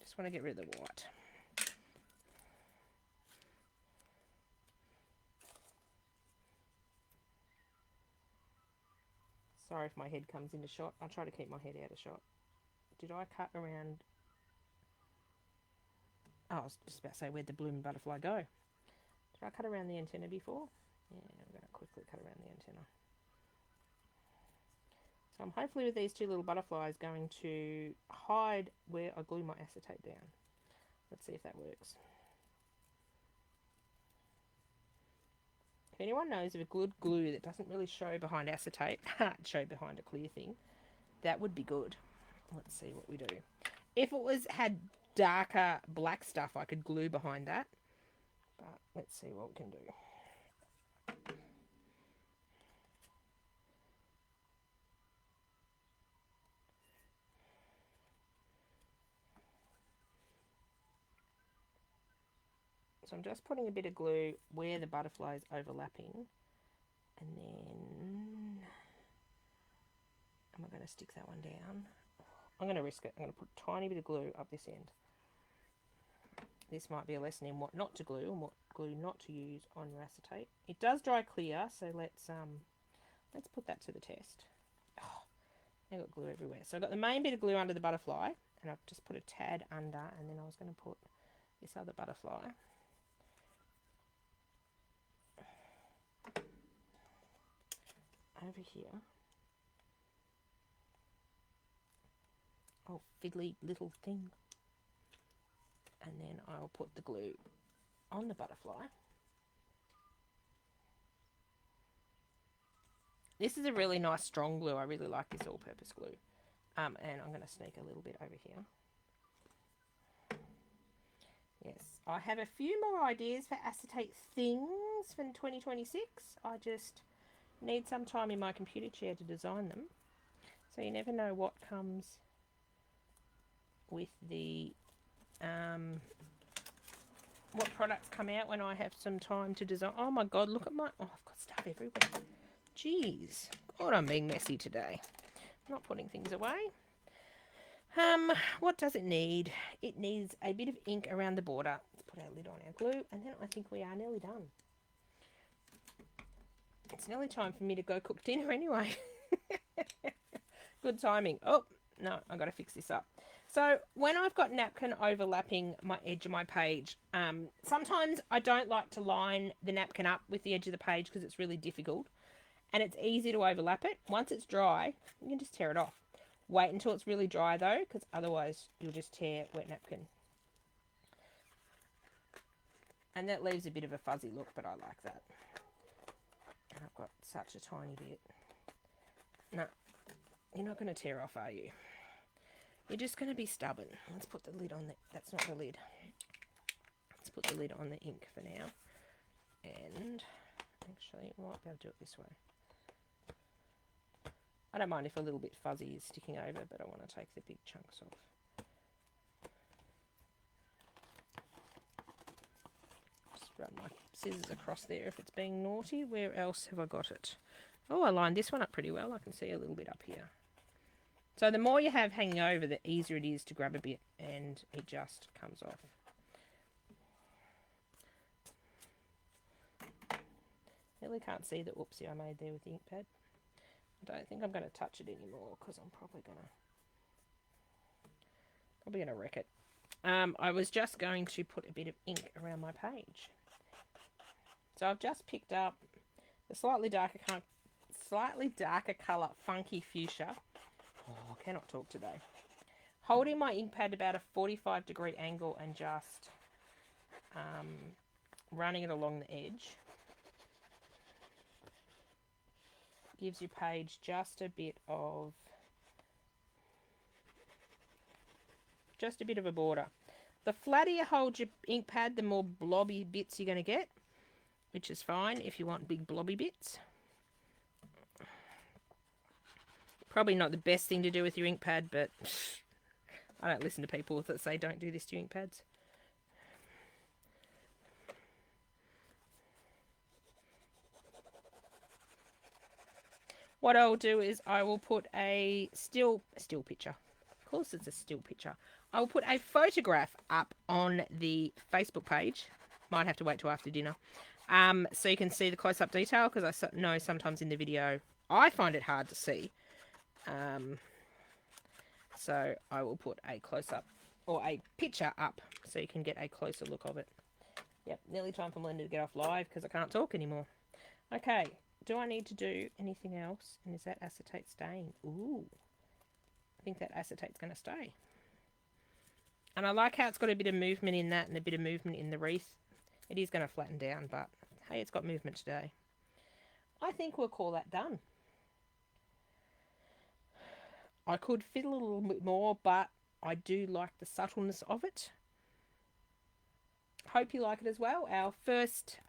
Just want to get rid of the white. Sorry if my head comes into shot. I try to keep my head out of shot. Did I cut around? Oh, I was just about to say, where'd the blooming butterfly go? Did I cut around the antenna before? Yeah, I'm going to quickly cut around the antenna. So I'm hopefully with these two little butterflies going to hide where I glue my acetate down. Let's see if that works. If anyone knows of a good glue that doesn't really show behind acetate, show behind a clear thing, that would be good. Let's see what we do. If it had darker black stuff, I could glue behind that. But let's see what we can do. So I'm just putting a bit of glue where the butterfly is overlapping. And then am I going to stick that one down? I'm going to risk it. I'm going to put a tiny bit of glue up this end. This might be a lesson in what not to glue and what glue not to use on your acetate. It does dry clear, so let's put that to the test. Oh, I've got glue everywhere. So I've got the main bit of glue under the butterfly, and I've just put a tad under, and then I was going to put this other butterfly. Over here. Oh, fiddly little thing. And then I'll put the glue on the butterfly. This is a really nice strong glue. I really like this all-purpose glue. And I'm going to sneak a little bit over here. Yes, I have a few more ideas for acetate things for 2026. I just need some time in my computer chair to design them. So you never know what comes with the, what products come out when I have some time to design. Oh my God, look at my, oh, I've got stuff everywhere. Jeez, God, I'm being messy today. I'm not putting things away. What does it need? It needs a bit of ink around the border. Let's put our lid on our glue, and then I think we are nearly done. It's nearly time for me to go cook dinner anyway. Good timing. Oh, no, I've got to fix this up. So when I've got napkin overlapping my edge of my page, sometimes I don't like to line the napkin up with the edge of the page because it's really difficult. And it's easy to overlap it. Once it's dry, you can just tear it off. Wait until it's really dry though, because otherwise you'll just tear wet napkin. And that leaves a bit of a fuzzy look, but I like that. And I've got such a tiny bit. No, you're not going to tear off, are you? You're just going to be stubborn. Let's put the lid on the, that's not the lid. Let's put the lid on the ink for now. And actually, I might be able to do it this way. I don't mind if a little bit fuzzy is sticking over, but I want to take the big chunks off. Just run my scissors across there if it's being naughty. Where else have I got it? Oh, I lined this one up pretty well. I can see a little bit up here. So the more you have hanging over, the easier it is to grab a bit and it just comes off. Really can't see the oopsie I made there with the ink pad. I don't think I'm going to touch it anymore because I'm probably going to wreck it. I was just going to put a bit of ink around my page. So I've just picked up the slightly darker colour Funky Fuchsia. Oh, I cannot talk today. Holding my ink pad about a 45-degree angle and just running it along the edge. Gives your page just a bit of a border. The flatter you hold your ink pad, the more blobby bits you're going to get, which is fine if you want big blobby bits. Probably not the best thing to do with your ink pad, but I don't listen to people that say don't do this to your ink pads. What I'll do is I will put a still picture. Of course it's a still picture. I will put a photograph up on the Facebook page. Might have to wait till after dinner. So you can see the close-up detail, because I know sometimes in the video I find it hard to see. So I will put a close-up or a picture up so you can get a closer look of it. Yep, nearly time for Melinda to get off live because I can't talk anymore. Okay. Do I need to do anything else? And is that acetate staying? Ooh. I think that acetate's going to stay. And I like how it's got a bit of movement in that and a bit of movement in the wreath. It is going to flatten down, but hey, it's got movement today. I think we'll call that done. I could fiddle a little bit more, but I do like the subtleness of it. Hope you like it as well. Our first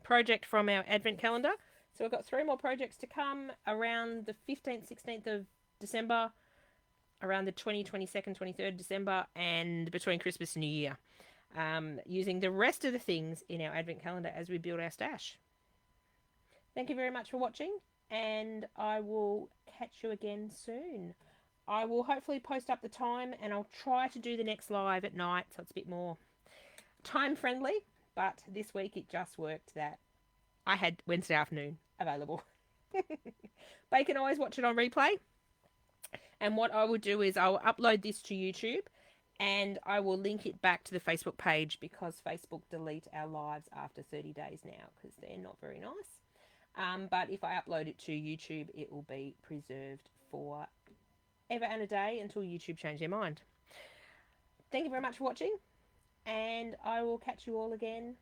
project from our advent calendar. So we've got 3 more projects to come around the 15th, 16th of December, around the 20th, 22nd, 23rd December, and between Christmas and New Year. Using the rest of the things in our advent calendar as we build our stash. Thank you very much for watching, and I will catch you again soon. I will hopefully post up the time, and I'll try to do the next live at night so it's a bit more time friendly. But this week it just worked that I had Wednesday afternoon available. But you can always watch it on replay. And what I will do is I will upload this to YouTube and I will link it back to the Facebook page, because Facebook delete our lives after 30 days now because they're not very nice. But if I upload it to YouTube, it will be preserved for ever and a day until YouTube change their mind. Thank you very much for watching. And I will catch you all again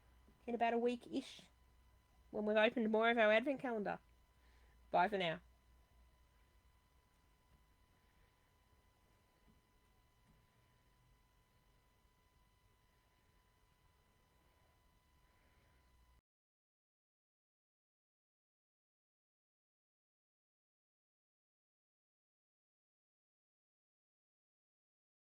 in about a week-ish when we've opened more of our advent calendar. Bye for now.